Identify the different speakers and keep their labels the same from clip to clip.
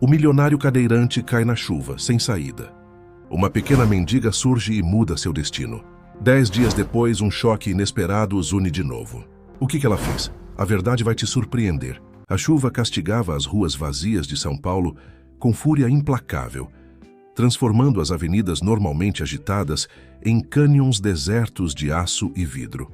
Speaker 1: O milionário cadeirante cai na chuva, sem saída. Uma pequena mendiga surge e muda seu destino. 10 dias depois, um choque inesperado os une de novo. O que ela fez? A verdade vai te surpreender. A chuva castigava as ruas vazias de São Paulo com fúria implacável, transformando as avenidas normalmente agitadas em cânions desertos de aço e vidro.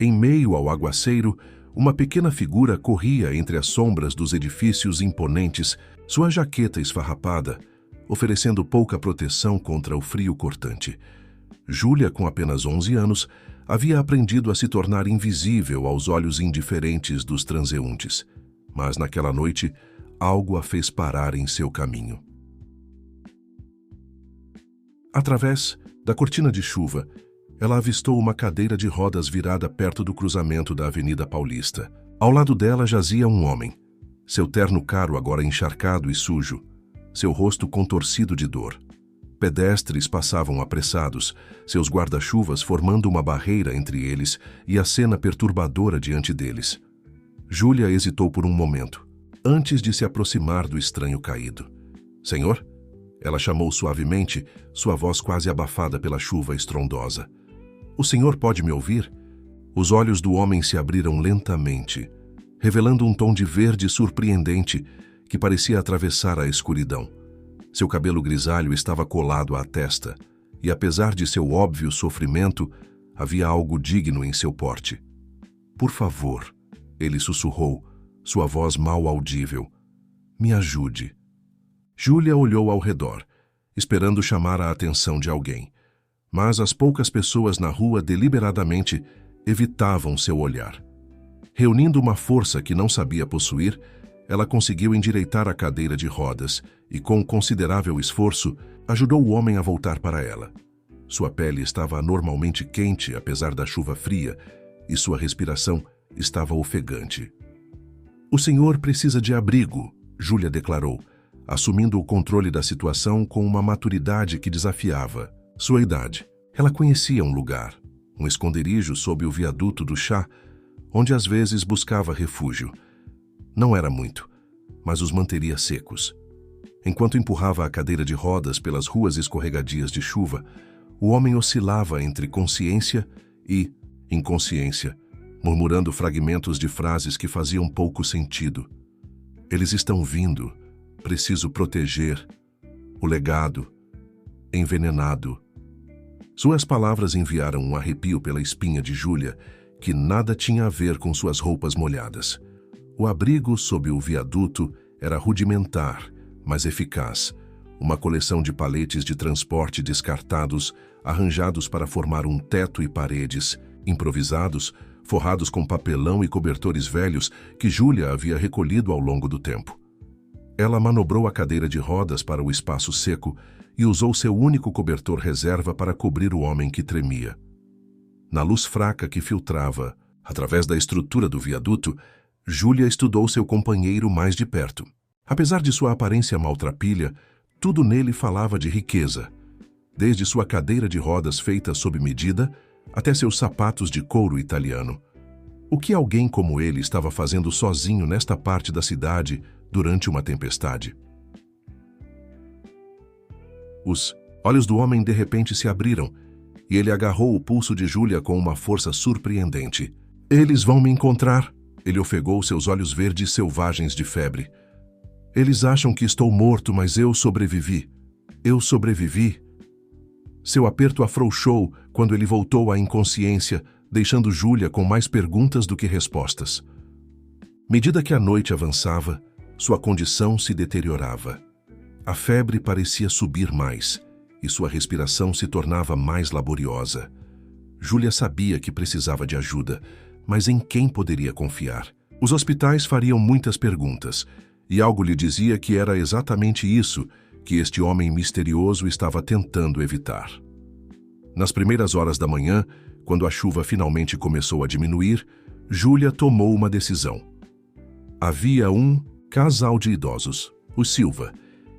Speaker 1: Em meio ao aguaceiro, uma pequena figura corria entre as sombras dos edifícios imponentes, sua jaqueta esfarrapada, oferecendo pouca proteção contra o frio cortante. Júlia, com apenas 11 anos, havia aprendido a se tornar invisível aos olhos indiferentes dos transeuntes. Mas naquela noite, algo a fez parar em seu caminho. Através da cortina de chuva, ela avistou uma cadeira de rodas virada perto do cruzamento da Avenida Paulista. Ao lado dela jazia um homem, seu terno caro agora encharcado e sujo, seu rosto contorcido de dor. Pedestres passavam apressados, seus guarda-chuvas formando uma barreira entre eles e a cena perturbadora diante deles. Júlia hesitou por um momento, antes de se aproximar do estranho caído. "Senhor?" Ela chamou suavemente, sua voz quase abafada pela chuva estrondosa. "O senhor pode me ouvir?" Os olhos do homem se abriram lentamente, revelando um tom de verde surpreendente que parecia atravessar a escuridão. Seu cabelo grisalho estava colado à testa, e apesar de seu óbvio sofrimento, havia algo digno em seu porte. "Por favor", ele sussurrou, sua voz mal audível. "Me ajude." Júlia olhou ao redor, esperando chamar a atenção de alguém. Mas as poucas pessoas na rua deliberadamente evitavam seu olhar. Reunindo uma força que não sabia possuir, ela conseguiu endireitar a cadeira de rodas e, com considerável esforço, ajudou o homem a voltar para ela. Sua pele estava anormalmente quente, apesar da chuva fria, e sua respiração estava ofegante. "O senhor precisa de abrigo", Júlia declarou, assumindo o controle da situação com uma maturidade que desafiava sua idade. Ela conhecia um lugar, um esconderijo sob o viaduto do chá, onde às vezes buscava refúgio. Não era muito, mas os manteria secos. Enquanto empurrava a cadeira de rodas pelas ruas escorregadias de chuva, o homem oscilava entre consciência e inconsciência, murmurando fragmentos de frases que faziam pouco sentido. "Eles estão vindo. Preciso proteger. O legado. Envenenado." Suas palavras enviaram um arrepio pela espinha de Júlia, que nada tinha a ver com suas roupas molhadas. O abrigo sob o viaduto era rudimentar, mas eficaz. Uma coleção de paletes de transporte descartados, arranjados para formar um teto e paredes, improvisados, forrados com papelão e cobertores velhos que Júlia havia recolhido ao longo do tempo. Ela manobrou a cadeira de rodas para o espaço seco e usou seu único cobertor reserva para cobrir o homem que tremia. Na luz fraca que filtrava, através da estrutura do viaduto, Júlia estudou seu companheiro mais de perto. Apesar de sua aparência maltrapilha, tudo nele falava de riqueza, desde sua cadeira de rodas feita sob medida até seus sapatos de couro italiano. O que alguém como ele estava fazendo sozinho nesta parte da cidade durante uma tempestade? Os olhos do homem de repente se abriram e ele agarrou o pulso de Júlia com uma força surpreendente. "Eles vão me encontrar", ele ofegou seus olhos verdes selvagens de febre. "Eles acham que estou morto, mas eu sobrevivi. Eu sobrevivi." Seu aperto afrouxou quando ele voltou à inconsciência, deixando Júlia com mais perguntas do que respostas. À medida que a noite avançava, sua condição se deteriorava. A febre parecia subir mais, e sua respiração se tornava mais laboriosa. Júlia sabia que precisava de ajuda, mas em quem poderia confiar? Os hospitais fariam muitas perguntas, e algo lhe dizia que era exatamente isso que este homem misterioso estava tentando evitar. Nas primeiras horas da manhã, quando a chuva finalmente começou a diminuir, Júlia tomou uma decisão. Havia um casal de idosos, os Silva,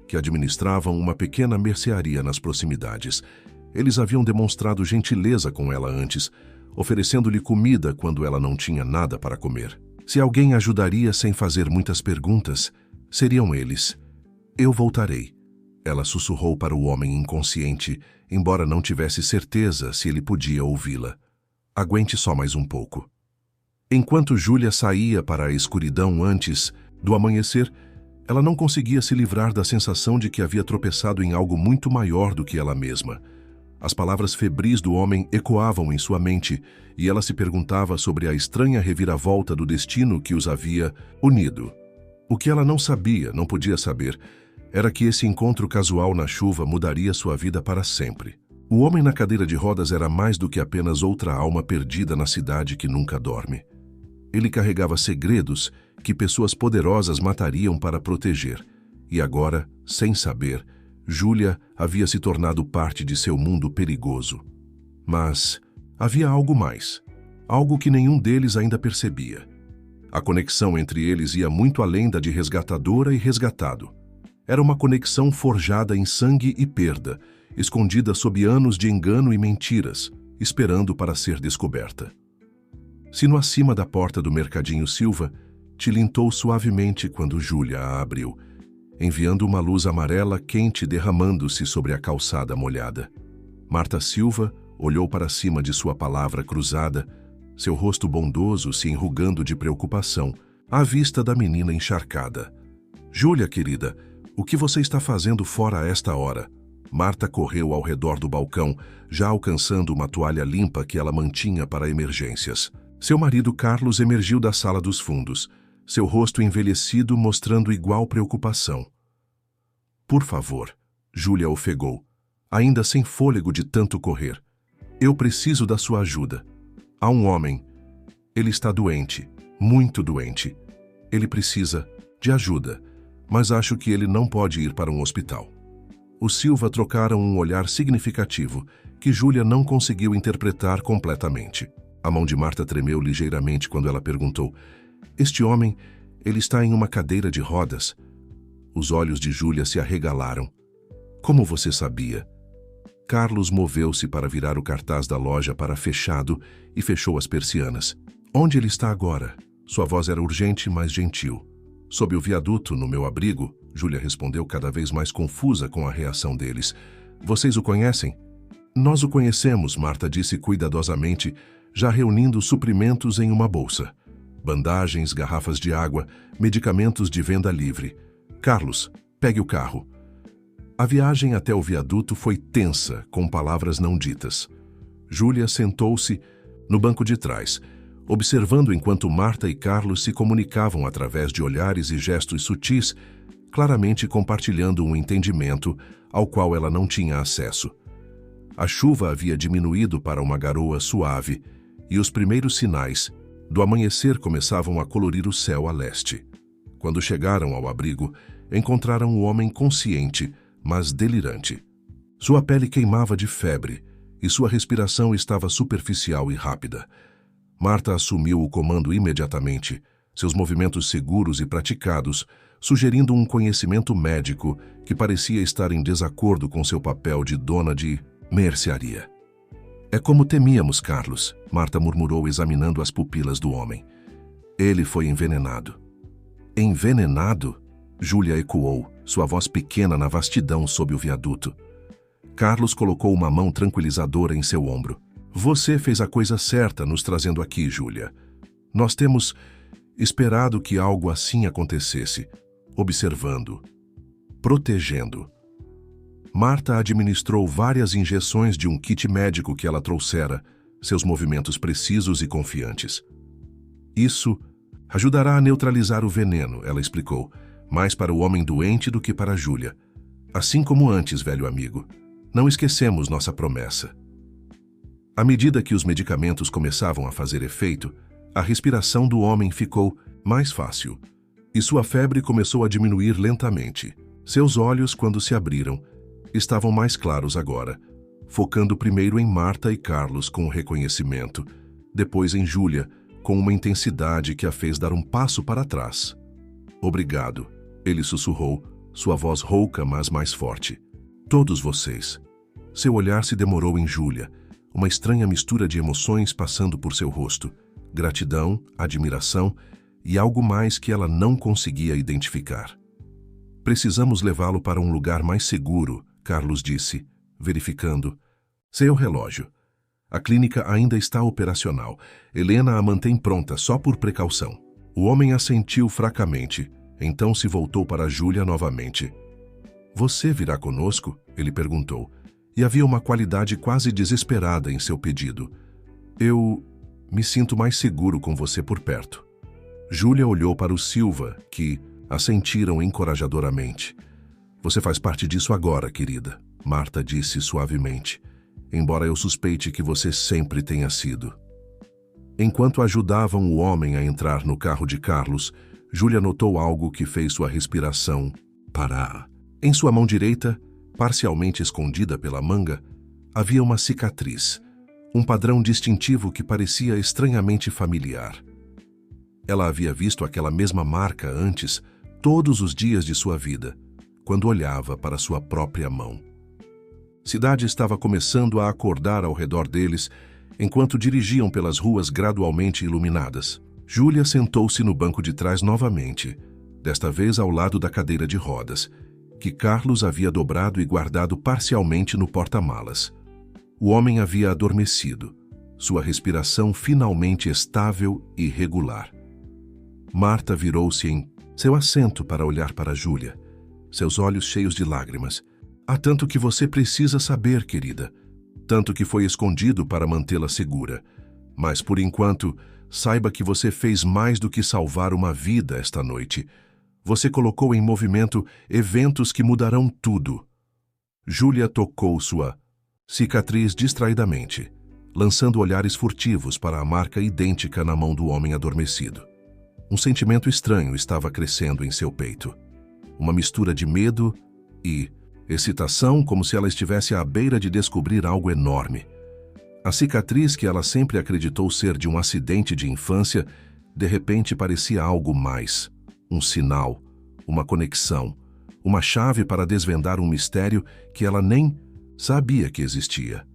Speaker 1: que administravam uma pequena mercearia nas proximidades. Eles haviam demonstrado gentileza com ela antes, oferecendo-lhe comida quando ela não tinha nada para comer. Se alguém ajudaria sem fazer muitas perguntas, seriam eles. Eu voltarei. Ela sussurrou para o homem inconsciente, embora não tivesse certeza se ele podia ouvi-la. Aguente só mais um pouco. Enquanto Júlia saía para a escuridão antes do amanhecer, ela não conseguia se livrar da sensação de que havia tropeçado em algo muito maior do que ela mesma. As palavras febris do homem ecoavam em sua mente e ela se perguntava sobre a estranha reviravolta do destino que os havia unido. O que ela não sabia, não podia saber, era que esse encontro casual na chuva mudaria sua vida para sempre. O homem na cadeira de rodas era mais do que apenas outra alma perdida na cidade que nunca dorme. Ele carregava segredos que pessoas poderosas matariam para proteger. E agora, sem saber, Júlia havia se tornado parte de seu mundo perigoso. Mas havia algo mais, algo que nenhum deles ainda percebia. A conexão entre eles ia muito além da de resgatadora e resgatado. Era uma conexão forjada em sangue e perda, escondida sob anos de engano e mentiras, esperando para ser descoberta. Sino acima da porta do Mercadinho Silva, tilintou suavemente quando Júlia a abriu, enviando uma luz amarela quente derramando-se sobre a calçada molhada. Marta Silva olhou para cima de sua palavra cruzada, seu rosto bondoso se enrugando de preocupação, à vista da menina encharcada. Júlia, querida, o que você está fazendo fora a esta hora? Marta correu ao redor do balcão, já alcançando uma toalha limpa que ela mantinha para emergências. Seu marido Carlos emergiu da sala dos fundos, seu rosto envelhecido mostrando igual preocupação. Por favor, Júlia ofegou, ainda sem fôlego de tanto correr. Eu preciso da sua ajuda. Há um homem. Ele está doente, muito doente. Ele precisa de ajuda, mas acho que ele não pode ir para um hospital. Os Silva trocaram um olhar significativo, que Júlia não conseguiu interpretar completamente. A mão de Marta tremeu ligeiramente quando ela perguntou: Este homem, ele está em uma cadeira de rodas? Os olhos de Júlia se arregalaram. Como você sabia? Carlos moveu-se para virar o cartaz da loja para fechado e fechou as persianas. Onde ele está agora? Sua voz era urgente, mas gentil. Sob o viaduto, no meu abrigo, Júlia respondeu cada vez mais confusa com a reação deles. Vocês o conhecem? Nós o conhecemos, Marta disse cuidadosamente, já reunindo suprimentos em uma bolsa. Bandagens, garrafas de água, medicamentos de venda livre. Carlos, pegue o carro. A viagem até o viaduto foi tensa, com palavras não ditas. Júlia sentou-se no banco de trás, observando enquanto Marta e Carlos se comunicavam através de olhares e gestos sutis, claramente compartilhando um entendimento ao qual ela não tinha acesso. A chuva havia diminuído para uma garoa suave, e os primeiros sinais do amanhecer começavam a colorir o céu a leste. Quando chegaram ao abrigo, encontraram o homem consciente, mas delirante. Sua pele queimava de febre, e sua respiração estava superficial e rápida. Marta assumiu o comando imediatamente, seus movimentos seguros e praticados, sugerindo um conhecimento médico que parecia estar em desacordo com seu papel de dona de mercearia. É como temíamos, Carlos, Marta murmurou examinando as pupilas do homem. Ele foi envenenado. Envenenado? Júlia ecoou, sua voz pequena na vastidão sob o viaduto. Carlos colocou uma mão tranquilizadora em seu ombro. Você fez a coisa certa nos trazendo aqui, Júlia. Nós temos esperado que algo assim acontecesse, observando, protegendo. Marta administrou várias injeções de um kit médico que ela trouxera, seus movimentos precisos e confiantes. Isso ajudará a neutralizar o veneno, ela explicou, mais para o homem doente do que para Júlia. Assim como antes, velho amigo. Não esquecemos nossa promessa. À medida que os medicamentos começavam a fazer efeito, a respiração do homem ficou mais fácil, e sua febre começou a diminuir lentamente. Seus olhos, quando se abriram, estavam mais claros agora, focando primeiro em Marta e Carlos com reconhecimento, depois em Júlia, com uma intensidade que a fez dar um passo para trás. Obrigado, ele sussurrou, sua voz rouca, mas mais forte. Todos vocês. Seu olhar se demorou em Júlia, uma estranha mistura de emoções passando por seu rosto, gratidão, admiração e algo mais que ela não conseguia identificar. Precisamos levá-lo para um lugar mais seguro, Carlos disse, verificando. Seu relógio. A clínica ainda está operacional. Helena a mantém pronta só por precaução. O homem assentiu fracamente, então se voltou para Júlia novamente. Você virá conosco? Ele perguntou, e havia uma qualidade quase desesperada em seu pedido. Eu me sinto mais seguro com você por perto. Júlia olhou para o Silva, que assentiram encorajadoramente. Você faz parte disso agora, querida, Marta disse suavemente, embora eu suspeite que você sempre tenha sido. Enquanto ajudavam o homem a entrar no carro de Carlos, Júlia notou algo que fez sua respiração parar. Em sua mão direita, parcialmente escondida pela manga, havia uma cicatriz, um padrão distintivo que parecia estranhamente familiar. Ela havia visto aquela mesma marca antes, todos os dias de sua vida, quando olhava para sua própria mão. Cidade estava começando a acordar ao redor deles, enquanto dirigiam pelas ruas gradualmente iluminadas. Júlia sentou-se no banco de trás novamente, desta vez ao lado da cadeira de rodas, que Carlos havia dobrado e guardado parcialmente no porta-malas. O homem havia adormecido, sua respiração finalmente estável e regular. Marta virou-se em seu assento para olhar para Júlia, seus olhos cheios de lágrimas. Há tanto que você precisa saber, querida. Tanto que foi escondido para mantê-la segura. Mas, por enquanto, saiba que você fez mais do que salvar uma vida esta noite. Você colocou em movimento eventos que mudarão tudo. Júlia tocou sua cicatriz distraidamente, lançando olhares furtivos para a marca idêntica na mão do homem adormecido. Um sentimento estranho estava crescendo em seu peito. Uma mistura de medo e excitação, como se ela estivesse à beira de descobrir algo enorme. A cicatriz que ela sempre acreditou ser de um acidente de infância, de repente parecia algo mais. Um sinal, uma conexão, uma chave para desvendar um mistério que ela nem sabia que existia.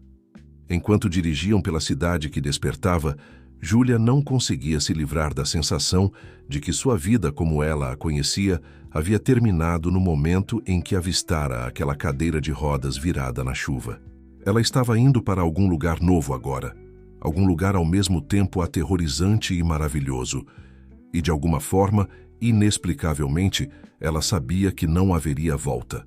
Speaker 1: Enquanto dirigiam pela cidade que despertava, Júlia não conseguia se livrar da sensação de que sua vida como ela a conhecia havia terminado no momento em que avistara aquela cadeira de rodas virada na chuva. Ela estava indo para algum lugar novo agora, algum lugar ao mesmo tempo aterrorizante e maravilhoso, e de alguma forma, inexplicavelmente, ela sabia que não haveria volta.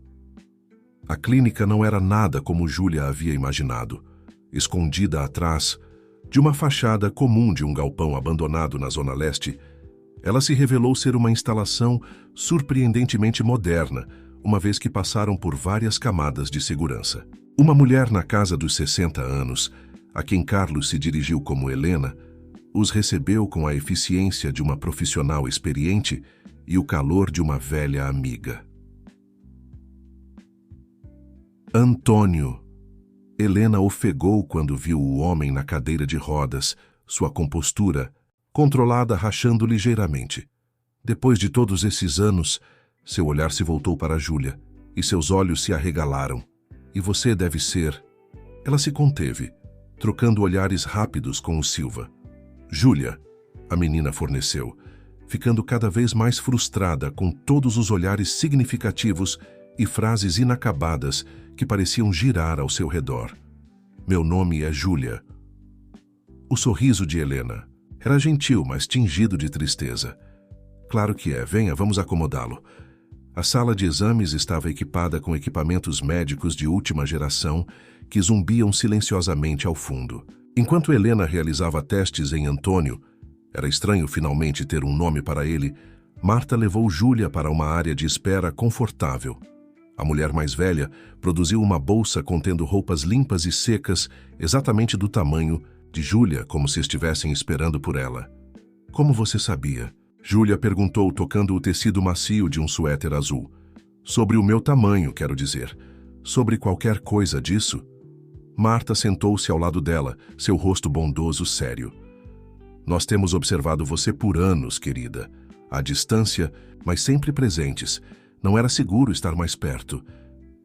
Speaker 1: A clínica não era nada como Júlia havia imaginado, escondida atrás de uma fachada comum de um galpão abandonado na Zona Leste. Ela se revelou ser uma instalação surpreendentemente moderna, uma vez que passaram por várias camadas de segurança. Uma mulher na casa dos 60 anos, a quem Carlos se dirigiu como Helena, os recebeu com a eficiência de uma profissional experiente e o calor de uma velha amiga. Antônio. Helena ofegou quando viu o homem na cadeira de rodas, sua compostura, controlada, rachando ligeiramente. Depois de todos esses anos, seu olhar se voltou para Júlia, e seus olhos se arregalaram. E você deve ser... Ela se conteve, trocando olhares rápidos com o Silva. Júlia, a menina forneceu, ficando cada vez mais frustrada com todos os olhares significativos e frases inacabadas que pareciam girar ao seu redor. Meu nome é Júlia. O sorriso de Helena era gentil, mas tingido de tristeza. Claro que é. Venha, vamos acomodá-lo. A sala de exames estava equipada com equipamentos médicos de última geração que zumbiam silenciosamente ao fundo. Enquanto Helena realizava testes em Antônio, era estranho finalmente ter um nome para ele, Marta levou Júlia para uma área de espera confortável. A mulher mais velha produziu uma bolsa contendo roupas limpas e secas, exatamente do tamanho de Júlia, como se estivessem esperando por ela. Como você sabia? Júlia perguntou, tocando o tecido macio de um suéter azul. Sobre o meu tamanho, quero dizer. Sobre qualquer coisa disso? Marta sentou-se ao lado dela, seu rosto bondoso sério. Nós temos observado você por anos, querida. À distância, mas sempre presentes. Não era seguro estar mais perto.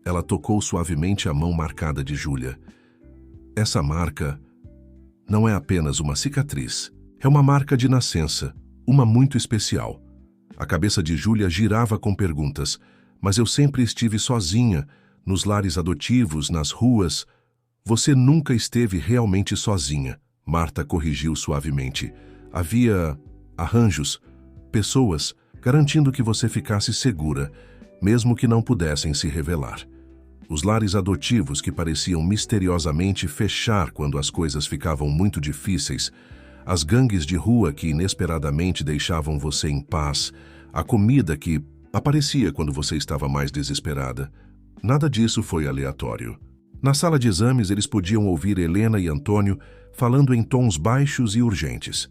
Speaker 1: Ela tocou suavemente a mão marcada de Júlia. Essa marca não é apenas uma cicatriz. É uma marca de nascença, uma muito especial. A cabeça de Júlia girava com perguntas, Mas eu sempre estive sozinha, nos lares adotivos, nas ruas. Você nunca esteve realmente sozinha, Marta corrigiu suavemente. Havia arranjos, pessoas, garantindo que você ficasse segura, mesmo que não pudessem se revelar. Os lares adotivos que pareciam misteriosamente fechar quando as coisas ficavam muito difíceis, as gangues de rua que inesperadamente deixavam você em paz, a comida que aparecia quando você estava mais desesperada. Nada disso foi aleatório. Na sala de exames, eles podiam ouvir Helena e Antônio falando em tons baixos e urgentes.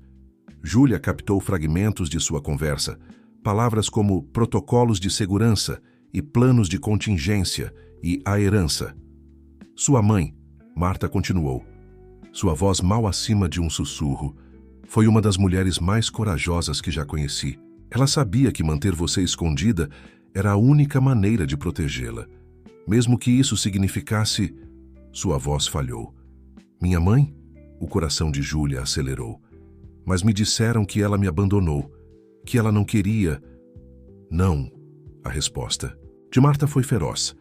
Speaker 1: Júlia captou fragmentos de sua conversa, palavras como protocolos de segurança e planos de contingência e a herança. Sua mãe, Marta continuou, sua voz mal acima de um sussurro, foi uma das mulheres mais corajosas que já conheci. Ela sabia que manter você escondida era a única maneira de protegê-la. Mesmo que isso significasse... Sua voz falhou. Minha mãe? O coração de Júlia acelerou. Mas me disseram que ela me abandonou, que ela não queria... Não, a resposta. De Marta foi feroz.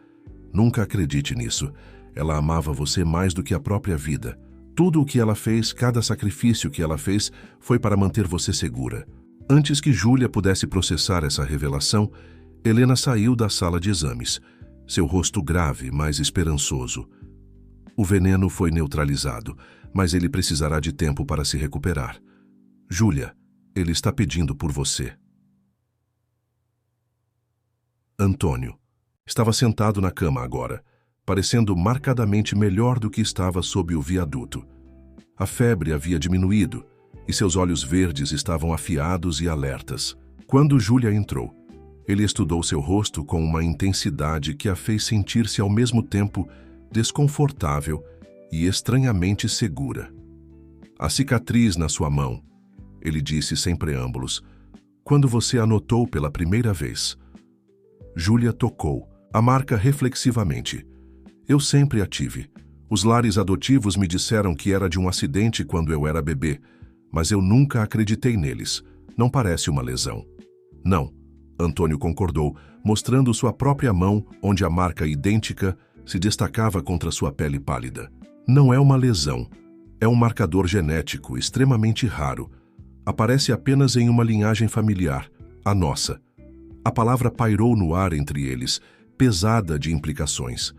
Speaker 1: Nunca acredite nisso. Ela amava você mais do que a própria vida. Tudo o que ela fez, cada sacrifício que ela fez, foi para manter você segura. Antes que Júlia pudesse processar essa revelação, Helena saiu da sala de exames, seu rosto grave, mas esperançoso. O veneno foi neutralizado, mas ele precisará de tempo para se recuperar. Júlia, ele está pedindo por você. Antônio estava sentado na cama agora, parecendo marcadamente melhor do que estava sob o viaduto. A febre havia diminuído e seus olhos verdes estavam afiados e alertas. Quando Júlia entrou, ele estudou seu rosto com uma intensidade que a fez sentir-se ao mesmo tempo desconfortável e estranhamente segura. A cicatriz na sua mão, ele disse sem preâmbulos, quando você a notou pela primeira vez. Júlia tocou a marca reflexivamente. Eu sempre a tive. Os lares adotivos me disseram que era de um acidente quando eu era bebê, mas eu nunca acreditei neles. Não parece uma lesão. Não, Antônio concordou, mostrando sua própria mão, onde a marca idêntica se destacava contra sua pele pálida. Não é uma lesão. É um marcador genético extremamente raro. Aparece apenas em uma linhagem familiar, a nossa. A palavra pairou no ar entre eles, pesada de implicações.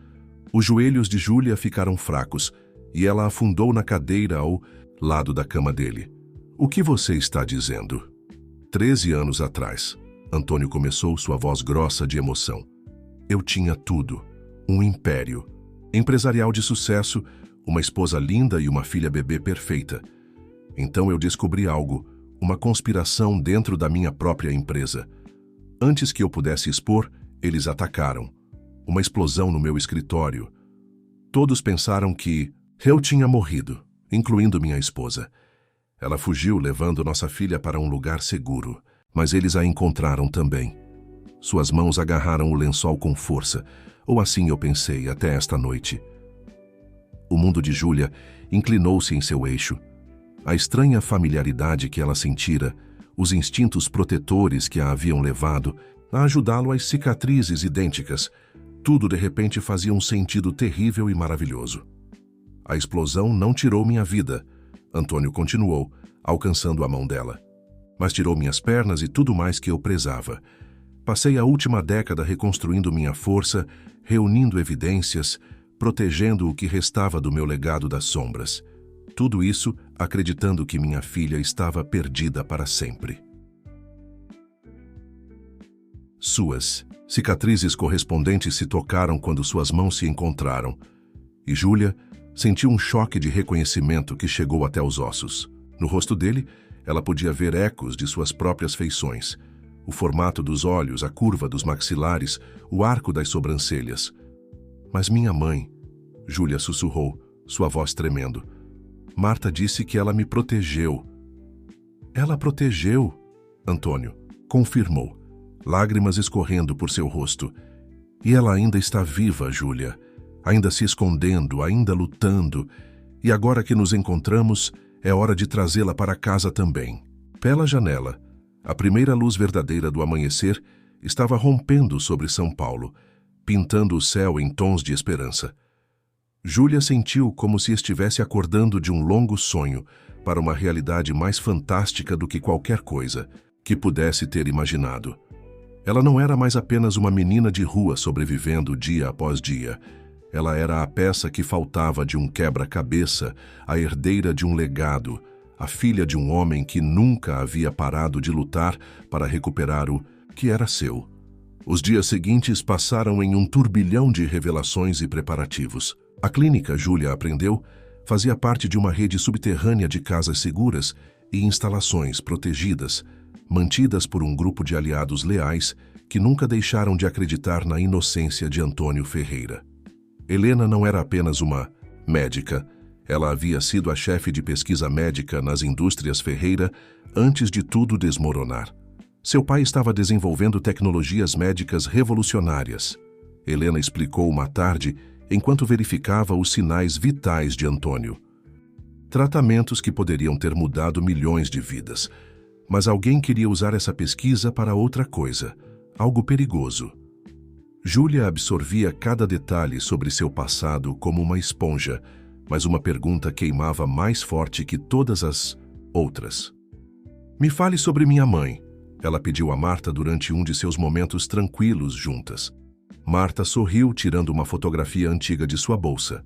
Speaker 1: Os joelhos de Júlia ficaram fracos e ela afundou na cadeira ao lado da cama dele. O que você está dizendo? 13 anos atrás, Antônio começou, sua voz grossa de emoção. Eu tinha tudo. Um império. Empresarial de sucesso, uma esposa linda e uma filha bebê perfeita. Então eu descobri algo, uma conspiração dentro da minha própria empresa. Antes que eu pudesse expor, eles atacaram. Uma explosão no meu escritório. Todos pensaram que eu tinha morrido, incluindo minha esposa. Ela fugiu, levando nossa filha para um lugar seguro, mas eles a encontraram também. Suas mãos agarraram o lençol com força, ou assim eu pensei até esta noite. O mundo de Júlia inclinou-se em seu eixo. A estranha familiaridade que ela sentira, os instintos protetores que a haviam levado a ajudá-lo às cicatrizes idênticas, tudo de repente fazia um sentido terrível e maravilhoso. A explosão não tirou minha vida, Antônio continuou, alcançando a mão dela. Mas tirou minhas pernas e tudo mais que eu prezava. Passei a última década reconstruindo minha força, reunindo evidências, protegendo o que restava do meu legado das sombras. Tudo isso acreditando que minha filha estava perdida para sempre. Suas cicatrizes correspondentes se tocaram quando suas mãos se encontraram, e Júlia sentiu um choque de reconhecimento que chegou até os ossos. No rosto dele, ela podia ver ecos de suas próprias feições, o formato dos olhos, a curva dos maxilares, o arco das sobrancelhas. Mas minha mãe, Júlia sussurrou, sua voz tremendo. Marta disse que ela me protegeu. Ela protegeu, Antônio confirmou, lágrimas escorrendo por seu rosto. E ela ainda está viva, Júlia, ainda se escondendo, ainda lutando. E agora que nos encontramos, é hora de trazê-la para casa também. Pela janela, a primeira luz verdadeira do amanhecer estava rompendo sobre São Paulo, pintando o céu em tons de esperança. Júlia sentiu como se estivesse acordando de um longo sonho para uma realidade mais fantástica do que qualquer coisa que pudesse ter imaginado. Ela não era mais apenas uma menina de rua sobrevivendo dia após dia. Ela era a peça que faltava de um quebra-cabeça, a herdeira de um legado, a filha de um homem que nunca havia parado de lutar para recuperar o que era seu. Os dias seguintes passaram em um turbilhão de revelações e preparativos. A clínica, Júlia aprendeu, fazia parte de uma rede subterrânea de casas seguras e instalações protegidas, mantidas por um grupo de aliados leais que nunca deixaram de acreditar na inocência de Antônio Ferreira. Helena não era apenas uma médica, ela havia sido a chefe de pesquisa médica nas indústrias Ferreira antes de tudo desmoronar. Seu pai estava desenvolvendo tecnologias médicas revolucionárias. Helena explicou uma tarde enquanto verificava os sinais vitais de Antônio. Tratamentos que poderiam ter mudado milhões de vidas. Mas alguém queria usar essa pesquisa para outra coisa, algo perigoso. Júlia absorvia cada detalhe sobre seu passado como uma esponja, mas uma pergunta queimava mais forte que todas as outras. Me fale sobre minha mãe, ela pediu a Marta durante um de seus momentos tranquilos juntas. Marta sorriu, tirando uma fotografia antiga de sua bolsa.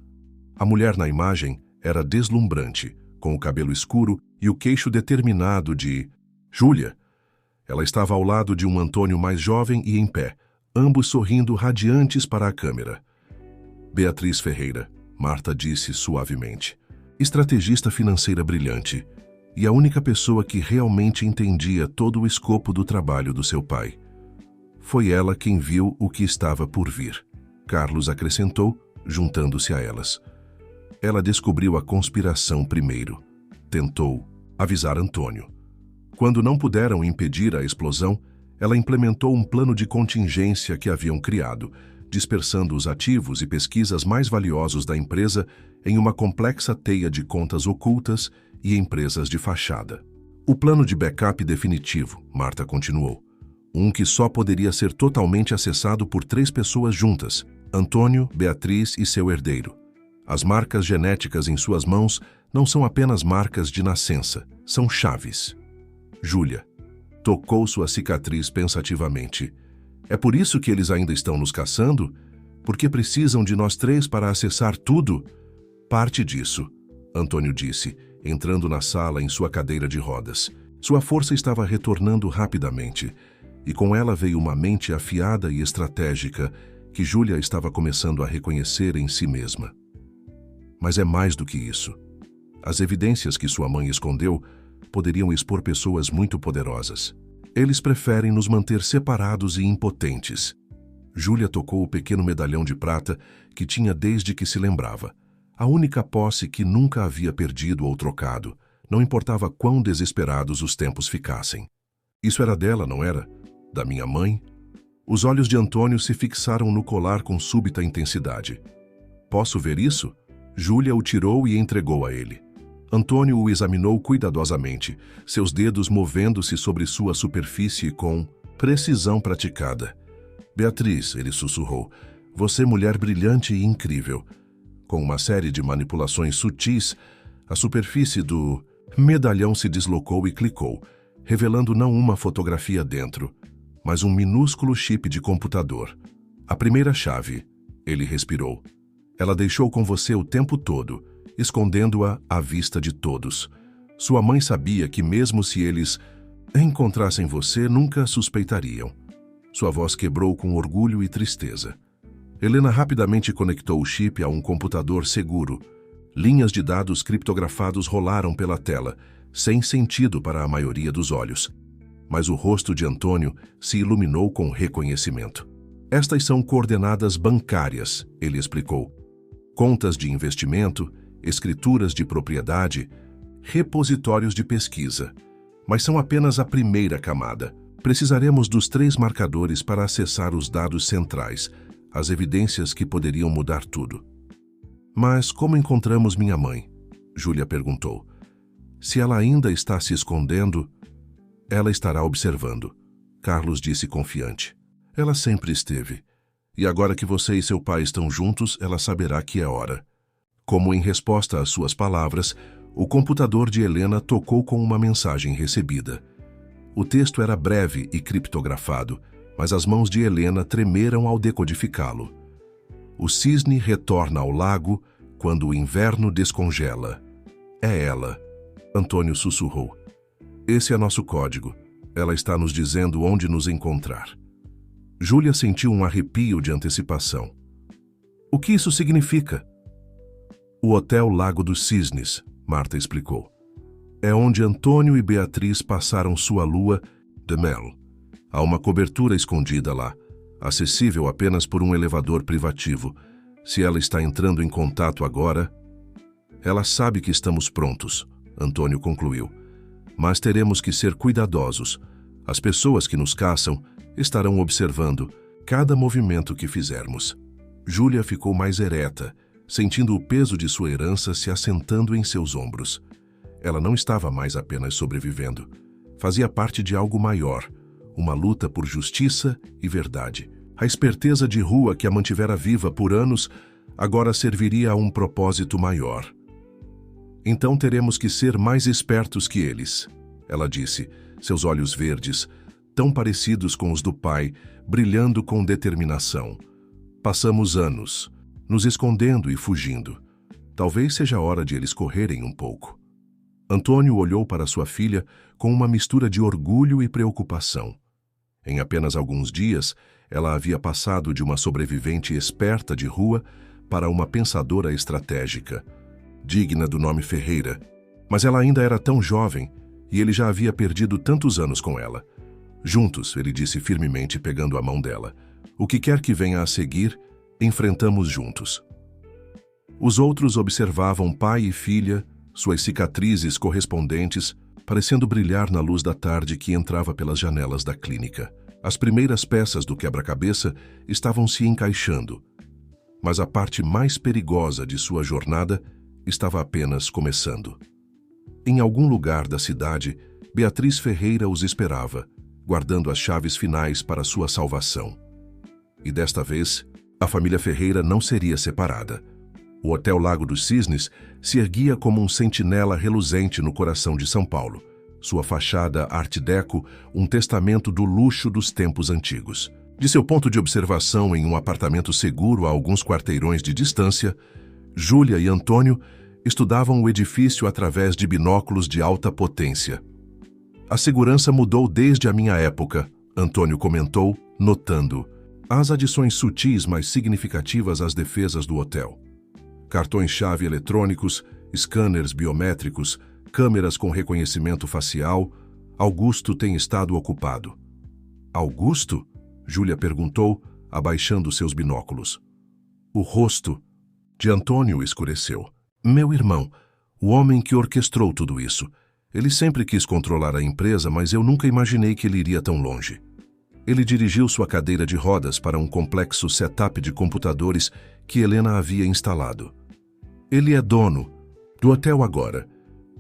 Speaker 1: A mulher na imagem era deslumbrante, com o cabelo escuro e o queixo determinado de Júlia. Ela estava ao lado de um Antônio mais jovem e em pé, ambos sorrindo radiantes para a câmera. Beatriz Ferreira, Marta disse suavemente. Estrategista financeira brilhante, e a única pessoa que realmente entendia todo o escopo do trabalho do seu pai. Foi ela quem viu o que estava por vir. Carlos acrescentou, juntando-se a elas. Ela descobriu a conspiração primeiro. Tentou avisar Antônio. Quando não puderam impedir a explosão, ela implementou um plano de contingência que haviam criado, dispersando os ativos e pesquisas mais valiosos da empresa em uma complexa teia de contas ocultas e empresas de fachada. O plano de backup definitivo, Marta continuou. Um que só poderia ser totalmente acessado por 3 pessoas juntas, Antônio, Beatriz e seu herdeiro. As marcas genéticas em suas mãos não são apenas marcas de nascença, são chaves. Júlia tocou sua cicatriz pensativamente. É por isso que eles ainda estão nos caçando? Porque precisam de nós 3 para acessar tudo? Parte disso, Antônio disse, entrando na sala em sua cadeira de rodas. Sua força estava retornando rapidamente, e com ela veio uma mente afiada e estratégica que Júlia estava começando a reconhecer em si mesma. Mas é mais do que isso. As evidências que sua mãe escondeu poderiam expor pessoas muito poderosas. Eles preferem nos manter separados e impotentes. Júlia tocou o pequeno medalhão de prata que tinha desde que se lembrava. A única posse que nunca havia perdido ou trocado, não importava quão desesperados os tempos ficassem. Isso era dela, não era? Da minha mãe? Os olhos de Antônio se fixaram no colar com súbita intensidade. Posso ver isso? Júlia o tirou e entregou a ele. Antônio o examinou cuidadosamente, seus dedos movendo-se sobre sua superfície com precisão praticada. Beatriz, ele sussurrou, você mulher brilhante e incrível. Com uma série de manipulações sutis, a superfície do medalhão se deslocou e clicou, revelando não uma fotografia dentro, mas um minúsculo chip de computador. A primeira chave, ele respirou. Ela deixou com você o tempo todo, escondendo-a à vista de todos. Sua mãe sabia que mesmo se eles encontrassem você, nunca suspeitariam. Sua voz quebrou com orgulho e tristeza. Helena rapidamente conectou o chip a um computador seguro. Linhas de dados criptografados rolaram pela tela, sem sentido para a maioria dos olhos. Mas o rosto de Antônio se iluminou com reconhecimento. Estas são coordenadas bancárias, ele explicou. Contas de investimento, escrituras de propriedade, repositórios de pesquisa. Mas são apenas a primeira camada. Precisaremos dos 3 marcadores para acessar os dados centrais, as evidências que poderiam mudar tudo. Mas como encontramos minha mãe? Júlia perguntou. Se ela ainda está se escondendo, ela estará observando, Carlos disse confiante. Ela sempre esteve. E agora que você e seu pai estão juntos, ela saberá que é hora. Como em resposta às suas palavras, o computador de Helena tocou com uma mensagem recebida. O texto era breve e criptografado, mas as mãos de Helena tremeram ao decodificá-lo. O cisne retorna ao lago quando o inverno descongela. É ela, Antônio sussurrou. Esse é nosso código. Ela está nos dizendo onde nos encontrar. Júlia sentiu um arrepio de antecipação. O que isso significa? O Hotel Lago dos Cisnes, Marta explicou. É onde Antônio e Beatriz passaram sua lua de mel. Há uma cobertura escondida lá, acessível apenas por um elevador privativo. Se ela está entrando em contato agora... Ela sabe que estamos prontos, Antônio concluiu. Mas teremos que ser cuidadosos. As pessoas que nos caçam estarão observando cada movimento que fizermos. Júlia ficou mais ereta, sentindo o peso de sua herança se assentando em seus ombros. Ela não estava mais apenas sobrevivendo. Fazia parte de algo maior, uma luta por justiça e verdade. A esperteza de rua que a mantivera viva por anos agora serviria a um propósito maior. Então teremos que ser mais espertos que eles, ela disse, seus olhos verdes, tão parecidos com os do pai, brilhando com determinação. Passamos anos, nos escondendo e fugindo. Talvez seja a hora de eles correrem um pouco. Antônio olhou para sua filha com uma mistura de orgulho e preocupação. Em apenas alguns dias, ela havia passado de uma sobrevivente esperta de rua para uma pensadora estratégica, digna do nome Ferreira, mas ela ainda era tão jovem e ele já havia perdido tantos anos com ela. Juntos, ele disse firmemente, pegando a mão dela, o que quer que venha a seguir, enfrentamos juntos. Os outros observavam pai e filha, suas cicatrizes correspondentes, parecendo brilhar na luz da tarde que entrava pelas janelas da clínica. As primeiras peças do quebra-cabeça estavam se encaixando, mas a parte mais perigosa de sua jornada estava apenas começando. Em algum lugar da cidade, Beatriz Ferreira os esperava, guardando as chaves finais para sua salvação. E desta vez, a família Ferreira não seria separada. O Hotel Lago dos Cisnes se erguia como um sentinela reluzente no coração de São Paulo. Sua fachada art déco, um testamento do luxo dos tempos antigos. De seu ponto de observação em um apartamento seguro a alguns quarteirões de distância, Júlia e Antônio estudavam o edifício através de binóculos de alta potência. A segurança mudou desde a minha época, Antônio comentou, notando as adições sutis mais significativas às defesas do hotel. Cartões-chave eletrônicos, scanners biométricos, câmeras com reconhecimento facial. Augusto tem estado ocupado. Augusto? Júlia perguntou, abaixando seus binóculos. O rosto de Antônio escureceu. Meu irmão, o homem que orquestrou tudo isso. Ele sempre quis controlar a empresa, mas eu nunca imaginei que ele iria tão longe. Ele dirigiu sua cadeira de rodas para um complexo setup de computadores que Helena havia instalado. Ele é dono do hotel agora,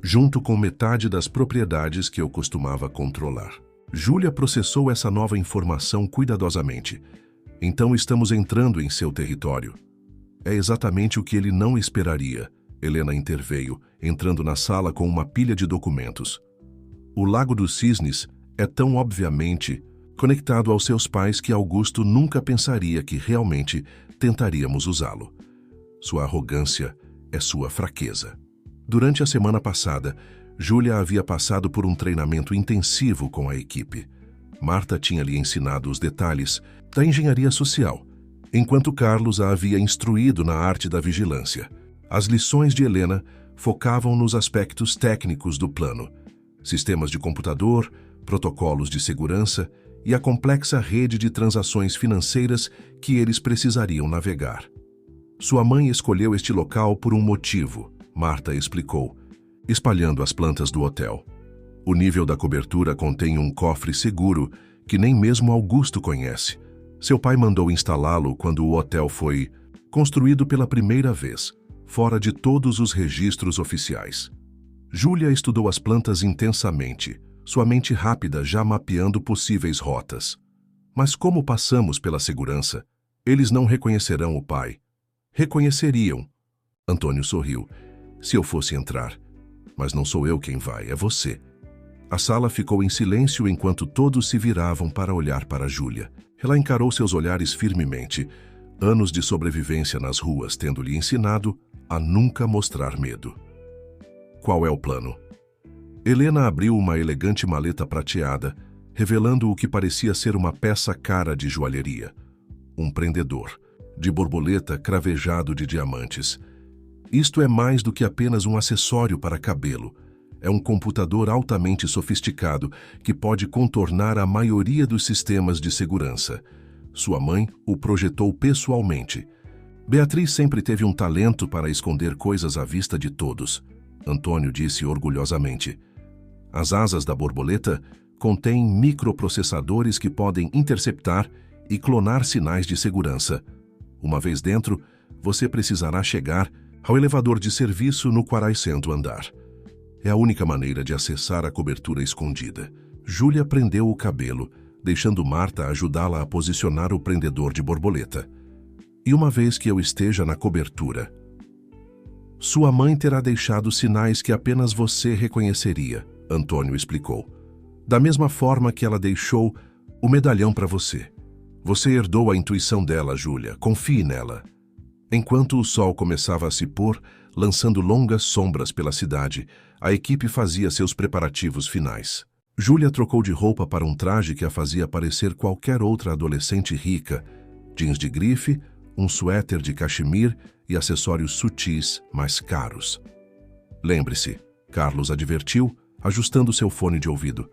Speaker 1: junto com metade das propriedades que eu costumava controlar. Júlia processou essa nova informação cuidadosamente. Então estamos entrando em seu território. É exatamente o que ele não esperaria, Helena interveio, entrando na sala com uma pilha de documentos. O Lago dos Cisnes é tão obviamente conectado aos seus pais que Augusto nunca pensaria que realmente tentaríamos usá-lo. Sua arrogância é sua fraqueza. Durante a semana passada, Júlia havia passado por um treinamento intensivo com a equipe. Marta tinha lhe ensinado os detalhes da engenharia social, enquanto Carlos a havia instruído na arte da vigilância. As lições de Helena focavam nos aspectos técnicos do plano, sistemas de computador, protocolos de segurança e a complexa rede de transações financeiras que eles precisariam navegar. Sua mãe escolheu este local por um motivo, Marta explicou, espalhando as plantas do hotel. O nível da cobertura contém um cofre seguro que nem mesmo Augusto conhece. Seu pai mandou instalá-lo quando o hotel foi construído pela primeira vez, fora de todos os registros oficiais. Júlia estudou as plantas intensamente, sua mente rápida já mapeando possíveis rotas. Mas como passamos pela segurança, eles não reconhecerão o pai. Reconheceriam. Antônio sorriu. Se eu fosse entrar. Mas não sou eu quem vai, é você. A sala ficou em silêncio enquanto todos se viravam para olhar para Júlia. Ela encarou seus olhares firmemente. Anos de sobrevivência nas ruas tendo-lhe ensinado a nunca mostrar medo. Qual é o plano? Helena abriu uma elegante maleta prateada, revelando o que parecia ser uma peça cara de joalheria. Um prendedor, de borboleta cravejado de diamantes. Isto é mais do que apenas um acessório para cabelo. É um computador altamente sofisticado que pode contornar a maioria dos sistemas de segurança. Sua mãe o projetou pessoalmente. Beatriz sempre teve um talento para esconder coisas à vista de todos, Antônio disse orgulhosamente. As asas da borboleta contêm microprocessadores que podem interceptar e clonar sinais de segurança. Uma vez dentro, você precisará chegar ao elevador de serviço no 40º andar. É a única maneira de acessar a cobertura escondida. Júlia prendeu o cabelo, deixando Marta ajudá-la a posicionar o prendedor de borboleta. E uma vez que eu esteja na cobertura, sua mãe terá deixado sinais que apenas você reconheceria, Antônio explicou. Da mesma forma que ela deixou o medalhão para você. Você herdou a intuição dela, Júlia. Confie nela. Enquanto o sol começava a se pôr, lançando longas sombras pela cidade, a equipe fazia seus preparativos finais. Júlia trocou de roupa para um traje que a fazia parecer qualquer outra adolescente rica. Jeans de grife, um suéter de cachemir e acessórios sutis, mais caros. Lembre-se, Carlos advertiu, ajustando seu fone de ouvido.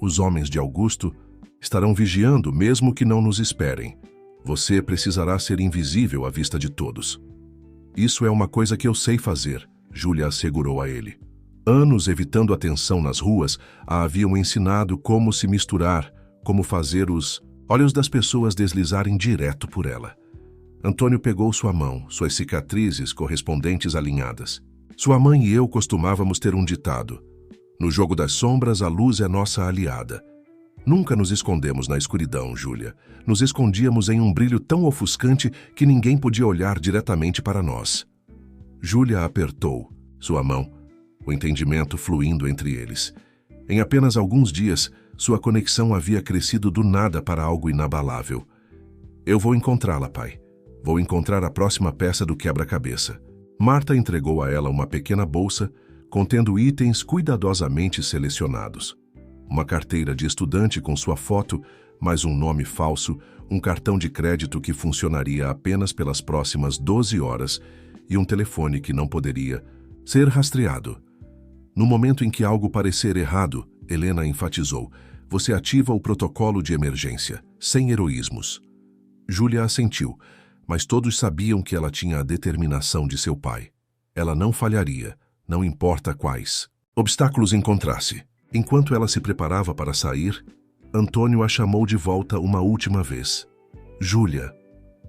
Speaker 1: Os homens de Augusto estarão vigiando mesmo que não nos esperem. Você precisará ser invisível à vista de todos. Isso é uma coisa que eu sei fazer, Júlia assegurou a ele. Anos evitando a tensão nas ruas a haviam ensinado como se misturar, como fazer os olhos das pessoas deslizarem direto por ela. Antônio pegou sua mão, suas cicatrizes correspondentes alinhadas. Sua mãe e eu costumávamos ter um ditado. No jogo das sombras, a luz é nossa aliada. Nunca nos escondemos na escuridão, Júlia. Nos escondíamos em um brilho tão ofuscante que ninguém podia olhar diretamente para nós. Júlia apertou sua mão, o entendimento fluindo entre eles. Em apenas alguns dias, sua conexão havia crescido do nada para algo inabalável. Eu vou encontrá-la, pai. Vou encontrar a próxima peça do quebra-cabeça. Marta entregou a ela uma pequena bolsa contendo itens cuidadosamente selecionados. Uma carteira de estudante com sua foto, mais um nome falso, um cartão de crédito que funcionaria apenas pelas próximas 12 horas e um telefone que não poderia ser rastreado. No momento em que algo parecer errado, Helena enfatizou, você ativa o protocolo de emergência, sem heroísmos. Júlia assentiu, mas todos sabiam que ela tinha a determinação de seu pai. Ela não falharia, não importa quais obstáculos encontrasse. Enquanto ela se preparava para sair, Antônio a chamou de volta uma última vez. Júlia,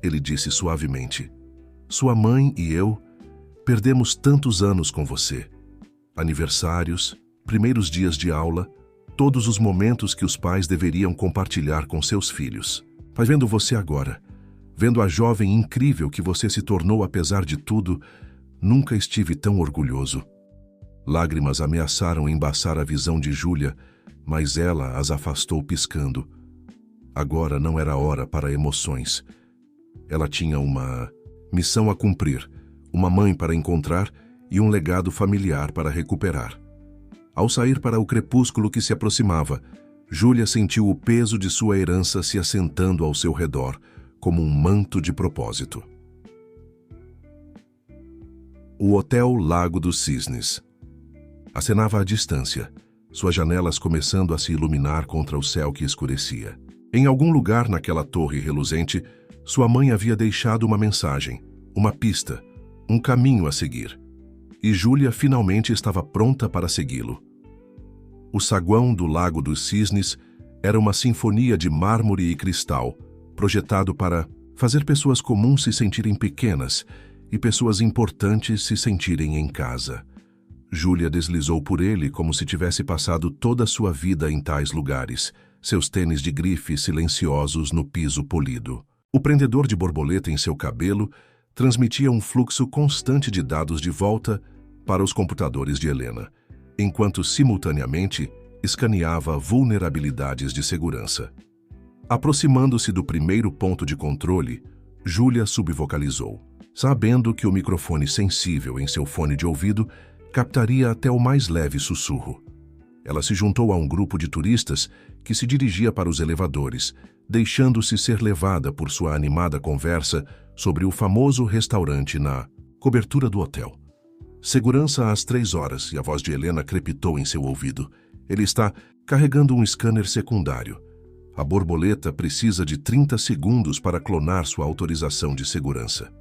Speaker 1: ele disse suavemente, sua mãe e eu perdemos tantos anos com você. Aniversários, primeiros dias de aula, todos os momentos que os pais deveriam compartilhar com seus filhos. Mas vendo você agora, vendo a jovem incrível que você se tornou apesar de tudo, nunca estive tão orgulhoso. Lágrimas ameaçaram embaçar a visão de Júlia, mas ela as afastou piscando. Agora não era hora para emoções. Ela tinha uma missão a cumprir, uma mãe para encontrar e um legado familiar para recuperar. Ao sair para o crepúsculo que se aproximava, Júlia sentiu o peso de sua herança se assentando ao seu redor, como um manto de propósito. O Hotel Lago dos Cisnes. Acenava à distância, suas janelas começando a se iluminar contra o céu que escurecia. Em algum lugar naquela torre reluzente, sua mãe havia deixado uma mensagem, uma pista, um caminho a seguir. E Júlia finalmente estava pronta para segui-lo. O saguão do Lago dos Cisnes era uma sinfonia de mármore e cristal, projetado para fazer pessoas comuns se sentirem pequenas e pessoas importantes se sentirem em casa. Júlia deslizou por ele como se tivesse passado toda a sua vida em tais lugares, seus tênis de grife silenciosos no piso polido. O prendedor de borboleta em seu cabelo transmitia um fluxo constante de dados de volta para os computadores de Helena, enquanto simultaneamente escaneava vulnerabilidades de segurança. Aproximando-se do primeiro ponto de controle, Júlia subvocalizou, sabendo que o microfone sensível em seu fone de ouvido captaria até o mais leve sussurro. Ela se juntou a um grupo de turistas que se dirigia para os elevadores, deixando-se ser levada por sua animada conversa sobre o famoso restaurante na cobertura do hotel. Segurança às 3 horas, e a voz de Helena crepitou em seu ouvido. Ele está carregando um scanner secundário. A borboleta precisa de 30 segundos para clonar sua autorização de segurança.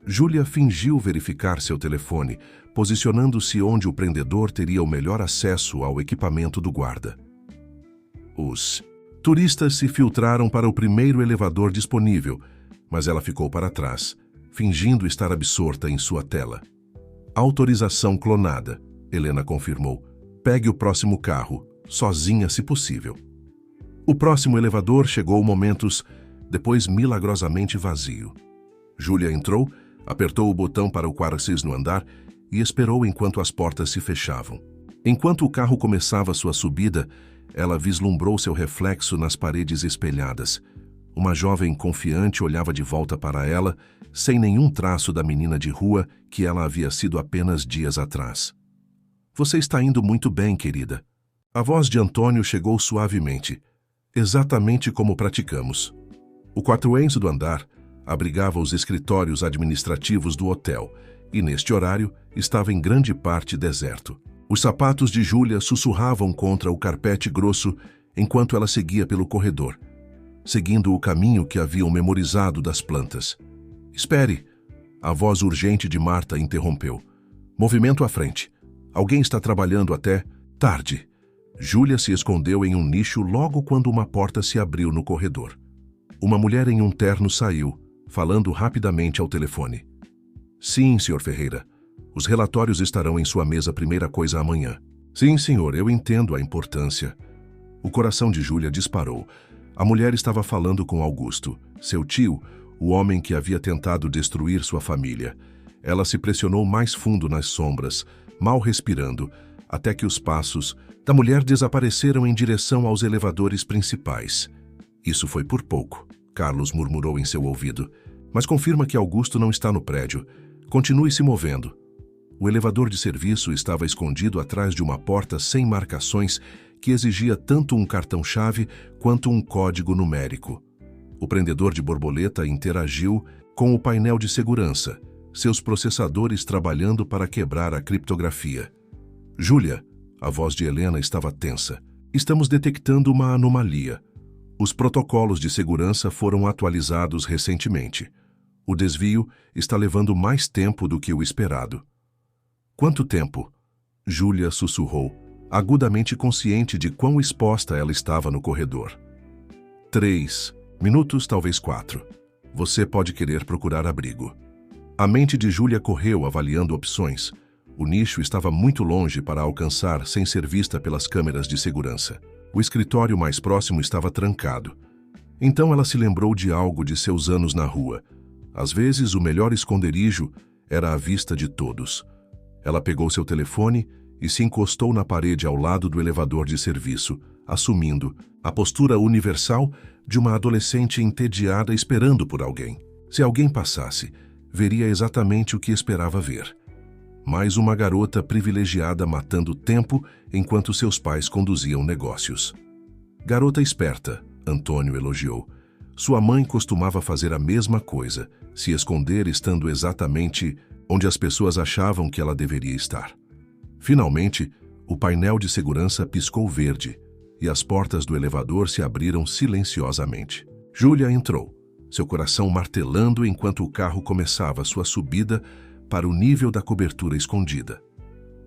Speaker 1: Júlia fingiu verificar seu telefone, posicionando-se onde o prendedor teria o melhor acesso ao equipamento do guarda. Os turistas se filtraram para o primeiro elevador disponível, mas ela ficou para trás, fingindo estar absorta em sua tela. Autorização clonada, Helena confirmou. Pegue o próximo carro, sozinha se possível. O próximo elevador chegou momentos depois milagrosamente vazio. Júlia entrou, apertou o botão para o quarto no andar e esperou enquanto as portas se fechavam. Enquanto o carro começava sua subida, ela vislumbrou seu reflexo nas paredes espelhadas. Uma jovem confiante olhava de volta para ela, sem nenhum traço da menina de rua que ela havia sido apenas dias atrás. Você está indo muito bem, querida. A voz de Antônio chegou suavemente, exatamente como praticamos. O quarto do andar abrigava os escritórios administrativos do hotel e, neste horário, estava em grande parte deserto. Os sapatos de Júlia sussurravam contra o carpete grosso enquanto ela seguia pelo corredor, seguindo o caminho que haviam memorizado das plantas. Espere! A voz urgente de Marta interrompeu. Movimento à frente. Alguém está trabalhando até tarde. Júlia se escondeu em um nicho logo quando uma porta se abriu no corredor. Uma mulher em um terno saiu, falando rapidamente ao telefone. Sim, Sr. Ferreira. Os relatórios estarão em sua mesa primeira coisa amanhã. Sim, senhor, eu entendo a importância. O coração de Júlia disparou. A mulher estava falando com Augusto, seu tio, o homem que havia tentado destruir sua família. Ela se pressionou mais fundo nas sombras, mal respirando, até que os passos da mulher desapareceram em direção aos elevadores principais. Isso foi por pouco, Carlos murmurou em seu ouvido. Mas confirma que Augusto não está no prédio. Continue se movendo. O elevador de serviço estava escondido atrás de uma porta sem marcações que exigia tanto um cartão-chave quanto um código numérico. O prendedor de borboleta interagiu com o painel de segurança, seus processadores trabalhando para quebrar a criptografia. Júlia, a voz de Helena estava tensa. Estamos detectando uma anomalia. Os protocolos de segurança foram atualizados recentemente. O desvio está levando mais tempo do que o esperado. Quanto tempo? Júlia sussurrou, agudamente consciente de quão exposta ela estava no corredor. 3 minutos, talvez 4. Você pode querer procurar abrigo. A mente de Júlia correu avaliando opções. O nicho estava muito longe para alcançar sem ser vista pelas câmeras de segurança. O escritório mais próximo estava trancado. Então ela se lembrou de algo de seus anos na rua. Às vezes, o melhor esconderijo era à vista de todos. Ela pegou seu telefone e se encostou na parede ao lado do elevador de serviço, assumindo a postura universal de uma adolescente entediada esperando por alguém. Se alguém passasse, veria exatamente o que esperava ver. Mais uma garota privilegiada matando tempo enquanto seus pais conduziam negócios. Garota esperta, Antônio elogiou. Sua mãe costumava fazer a mesma coisa, se esconder estando exatamente onde as pessoas achavam que ela deveria estar. Finalmente, o painel de segurança piscou verde e as portas do elevador se abriram silenciosamente. Júlia entrou, seu coração martelando enquanto o carro começava sua subida para o nível da cobertura escondida.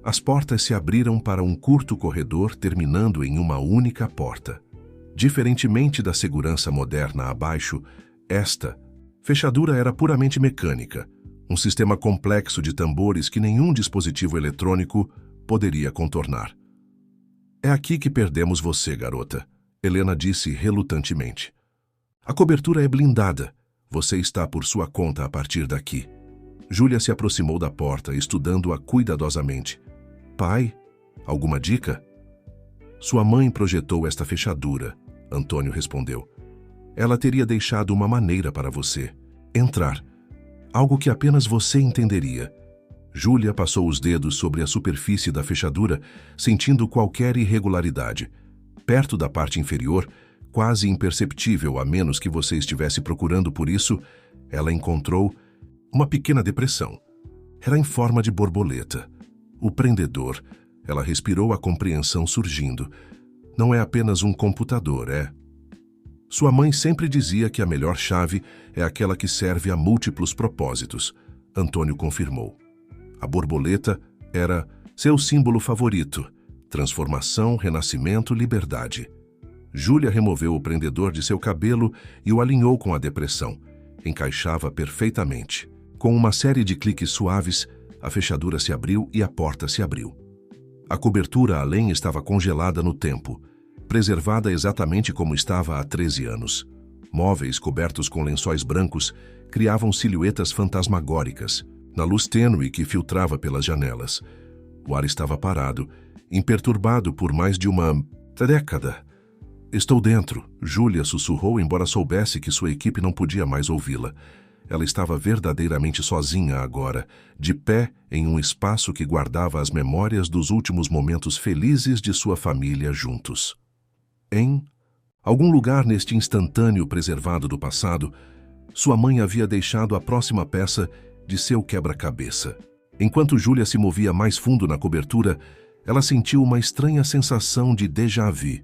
Speaker 1: As portas se abriram para um curto corredor terminando em uma única porta. Diferentemente da segurança moderna abaixo, esta fechadura era puramente mecânica, um sistema complexo de tambores que nenhum dispositivo eletrônico poderia contornar. É aqui que perdemos você, garota. Helena disse relutantemente. A cobertura é blindada. Você está por sua conta a partir daqui. Júlia se aproximou da porta, estudando-a cuidadosamente. Pai, alguma dica? Sua mãe projetou esta fechadura, Antônio respondeu. Ela teria deixado uma maneira para você. Entrar. Algo que apenas você entenderia. Júlia passou os dedos sobre a superfície da fechadura, sentindo qualquer irregularidade. Perto da parte inferior, quase imperceptível a menos que você estivesse procurando por isso, ela encontrou uma pequena depressão. Era em forma de borboleta. O prendedor. Ela respirou a compreensão surgindo. Não é apenas um computador, é? Sua mãe sempre dizia que a melhor chave é aquela que serve a múltiplos propósitos. Antônio confirmou. A borboleta era seu símbolo favorito. Transformação, renascimento, liberdade. Júlia removeu o prendedor de seu cabelo e o alinhou com a depressão. Encaixava perfeitamente. Com uma série de cliques suaves, a fechadura se abriu e a porta se abriu. A cobertura além estava congelada no tempo, preservada exatamente como estava há 13 anos. Móveis cobertos com lençóis brancos criavam silhuetas fantasmagóricas, na luz tênue que filtrava pelas janelas. O ar estava parado, imperturbado por mais de uma década. Estou dentro, Júlia sussurrou, embora soubesse que sua equipe não podia mais ouvi-la. Ela estava verdadeiramente sozinha agora, de pé em um espaço que guardava as memórias dos últimos momentos felizes de sua família juntos. Em algum lugar neste instantâneo preservado do passado, sua mãe havia deixado a próxima peça de seu quebra-cabeça. Enquanto Júlia se movia mais fundo na cobertura, ela sentiu uma estranha sensação de déjà vu,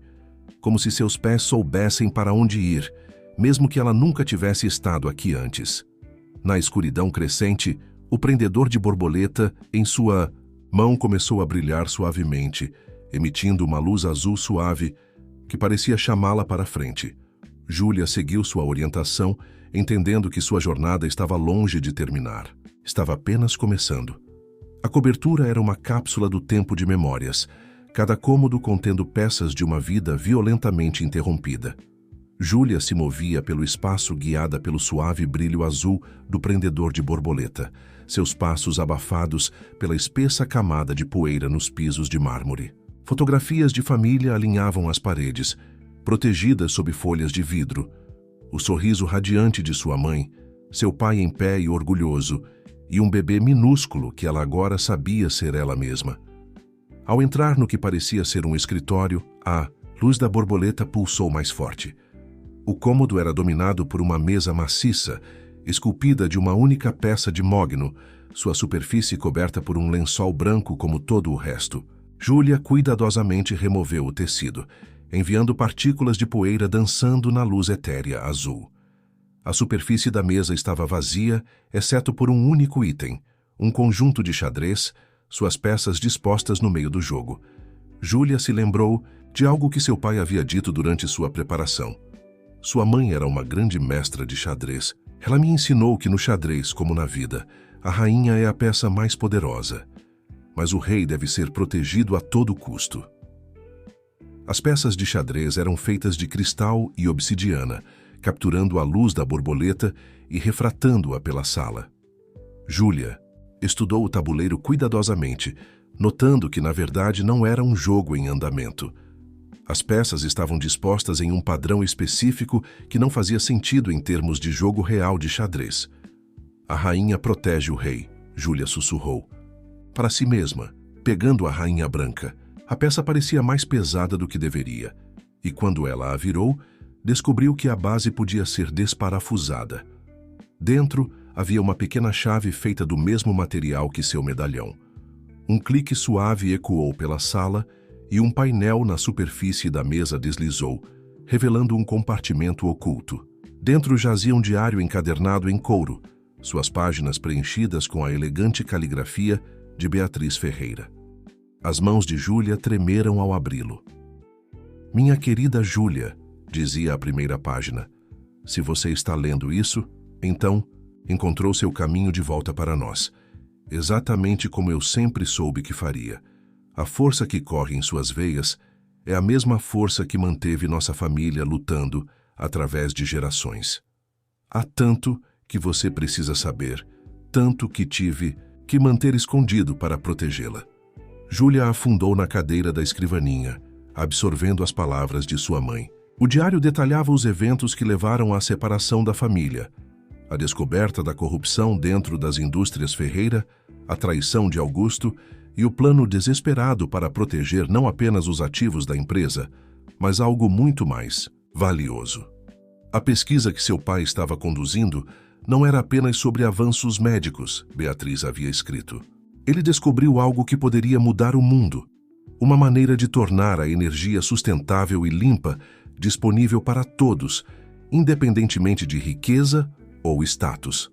Speaker 1: como se seus pés soubessem para onde ir, mesmo que ela nunca tivesse estado aqui antes. Na escuridão crescente, o prendedor de borboleta em sua mão começou a brilhar suavemente, emitindo uma luz azul suave que parecia chamá-la para frente. Júlia seguiu sua orientação, entendendo que sua jornada estava longe de terminar. Estava apenas começando. A cobertura era uma cápsula do tempo de memórias, cada cômodo contendo peças de uma vida violentamente interrompida. Júlia se movia pelo espaço guiada pelo suave brilho azul do prendedor de borboleta, seus passos abafados pela espessa camada de poeira nos pisos de mármore. Fotografias de família alinhavam as paredes, protegidas sob folhas de vidro. O sorriso radiante de sua mãe, seu pai em pé e orgulhoso, e um bebê minúsculo que ela agora sabia ser ela mesma. Ao entrar no que parecia ser um escritório, a luz da borboleta pulsou mais forte. O cômodo era dominado por uma mesa maciça, esculpida de uma única peça de mogno, sua superfície coberta por um lençol branco como todo o resto. Júlia cuidadosamente removeu o tecido, enviando partículas de poeira dançando na luz etérea azul. A superfície da mesa estava vazia, exceto por um único item, um conjunto de xadrez, suas peças dispostas no meio do jogo. Júlia se lembrou de algo que seu pai havia dito durante sua preparação. Sua mãe era uma grande mestra de xadrez. Ela me ensinou que no xadrez, como na vida, a rainha é a peça mais poderosa, mas o rei deve ser protegido a todo custo. As peças de xadrez eram feitas de cristal e obsidiana, capturando a luz da borboleta e refratando-a pela sala. Júlia estudou o tabuleiro cuidadosamente, notando que na verdade não era um jogo em andamento. As peças estavam dispostas em um padrão específico que não fazia sentido em termos de jogo real de xadrez. A rainha protege o rei, Júlia sussurrou. Para si mesma, pegando a rainha branca, a peça parecia mais pesada do que deveria, e quando ela a virou, descobriu que a base podia ser desparafusada. Dentro, havia uma pequena chave feita do mesmo material que seu medalhão. Um clique suave ecoou pela sala e um painel na superfície da mesa deslizou, revelando um compartimento oculto. Dentro jazia um diário encadernado em couro, suas páginas preenchidas com a elegante caligrafia de Beatriz Ferreira. As mãos de Júlia tremeram ao abri-lo. Minha querida Júlia, dizia a primeira página, se você está lendo isso, então encontrou seu caminho de volta para nós, exatamente como eu sempre soube que faria. A força que corre em suas veias é a mesma força que manteve nossa família lutando através de gerações. Há tanto que você precisa saber, tanto que tive que manter escondido para protegê-la. Júlia afundou na cadeira da escrivaninha, absorvendo as palavras de sua mãe. O diário detalhava os eventos que levaram à separação da família, a descoberta da corrupção dentro das indústrias Ferreira, a traição de Augusto e o plano desesperado para proteger não apenas os ativos da empresa, mas algo muito mais valioso. A pesquisa que seu pai estava conduzindo não era apenas sobre avanços médicos, Beatriz havia escrito. Ele descobriu algo que poderia mudar o mundo, uma maneira de tornar a energia sustentável e limpa disponível para todos, independentemente de riqueza ou status.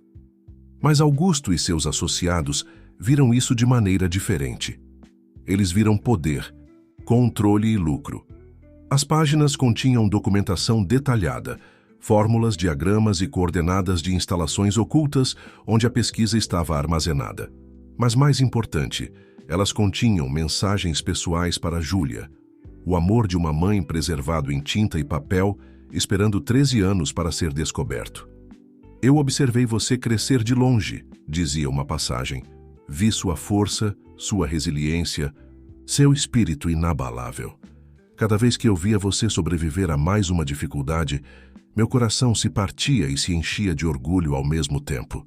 Speaker 1: Mas Augusto e seus associados viram isso de maneira diferente. Eles viram poder, controle e lucro. As páginas continham documentação detalhada, fórmulas, diagramas e coordenadas de instalações ocultas onde a pesquisa estava armazenada. Mas mais importante, elas continham mensagens pessoais para Júlia, o amor de uma mãe preservado em tinta e papel, esperando 13 anos para ser descoberto. Eu observei você crescer de longe, dizia uma passagem. Vi sua força, sua resiliência, seu espírito inabalável. Cada vez que eu via você sobreviver a mais uma dificuldade, meu coração se partia e se enchia de orgulho ao mesmo tempo.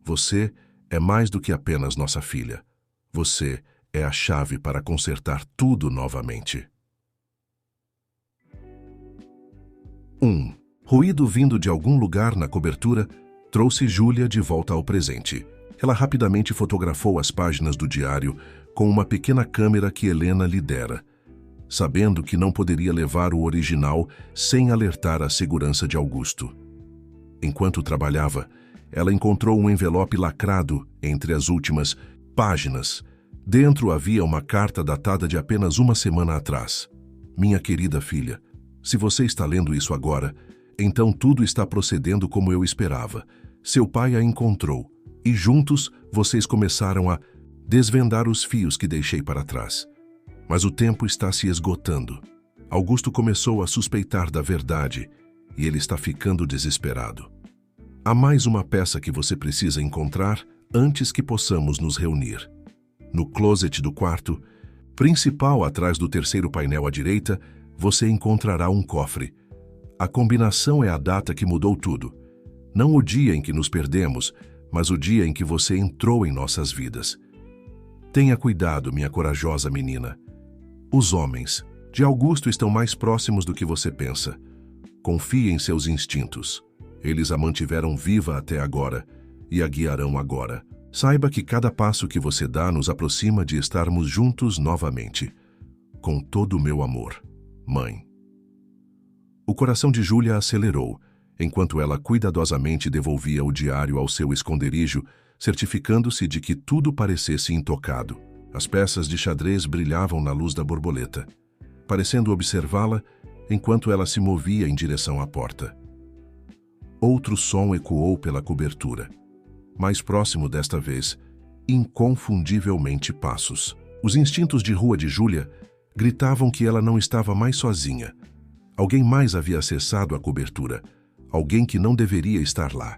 Speaker 1: Você é mais do que apenas nossa filha. Você é a chave para consertar tudo novamente. 1. Ruído vindo de algum lugar na cobertura trouxe Júlia de volta ao presente. Ela rapidamente fotografou as páginas do diário com uma pequena câmera que Helena lhe dera, sabendo que não poderia levar o original sem alertar a segurança de Augusto. Enquanto trabalhava, ela encontrou um envelope lacrado entre as últimas páginas. Dentro havia uma carta datada de apenas uma semana atrás. Minha querida filha, se você está lendo isso agora, então tudo está procedendo como eu esperava. Seu pai a encontrou, e juntos vocês começaram a desvendar os fios que deixei para trás. Mas o tempo está se esgotando. Augusto começou a suspeitar da verdade, e ele está ficando desesperado. Há mais uma peça que você precisa encontrar antes que possamos nos reunir. No closet do quarto principal, atrás do terceiro painel à direita, você encontrará um cofre. A combinação é a data que mudou tudo. Não o dia em que nos perdemos, mas o dia em que você entrou em nossas vidas. Tenha cuidado, minha corajosa menina. Os homens de Augusto estão mais próximos do que você pensa. Confie em seus instintos. Eles a mantiveram viva até agora e a guiarão agora. Saiba que cada passo que você dá nos aproxima de estarmos juntos novamente. Com todo o meu amor, mãe. O coração de Júlia acelerou, enquanto ela cuidadosamente devolvia o diário ao seu esconderijo, certificando-se de que tudo parecesse intocado. As peças de xadrez brilhavam na luz da borboleta, parecendo observá-la enquanto ela se movia em direção à porta. Outro som ecoou pela cobertura. Mais próximo desta vez, inconfundivelmente passos. Os instintos de rua de Júlia gritavam que ela não estava mais sozinha. Alguém mais havia acessado a cobertura, alguém que não deveria estar lá.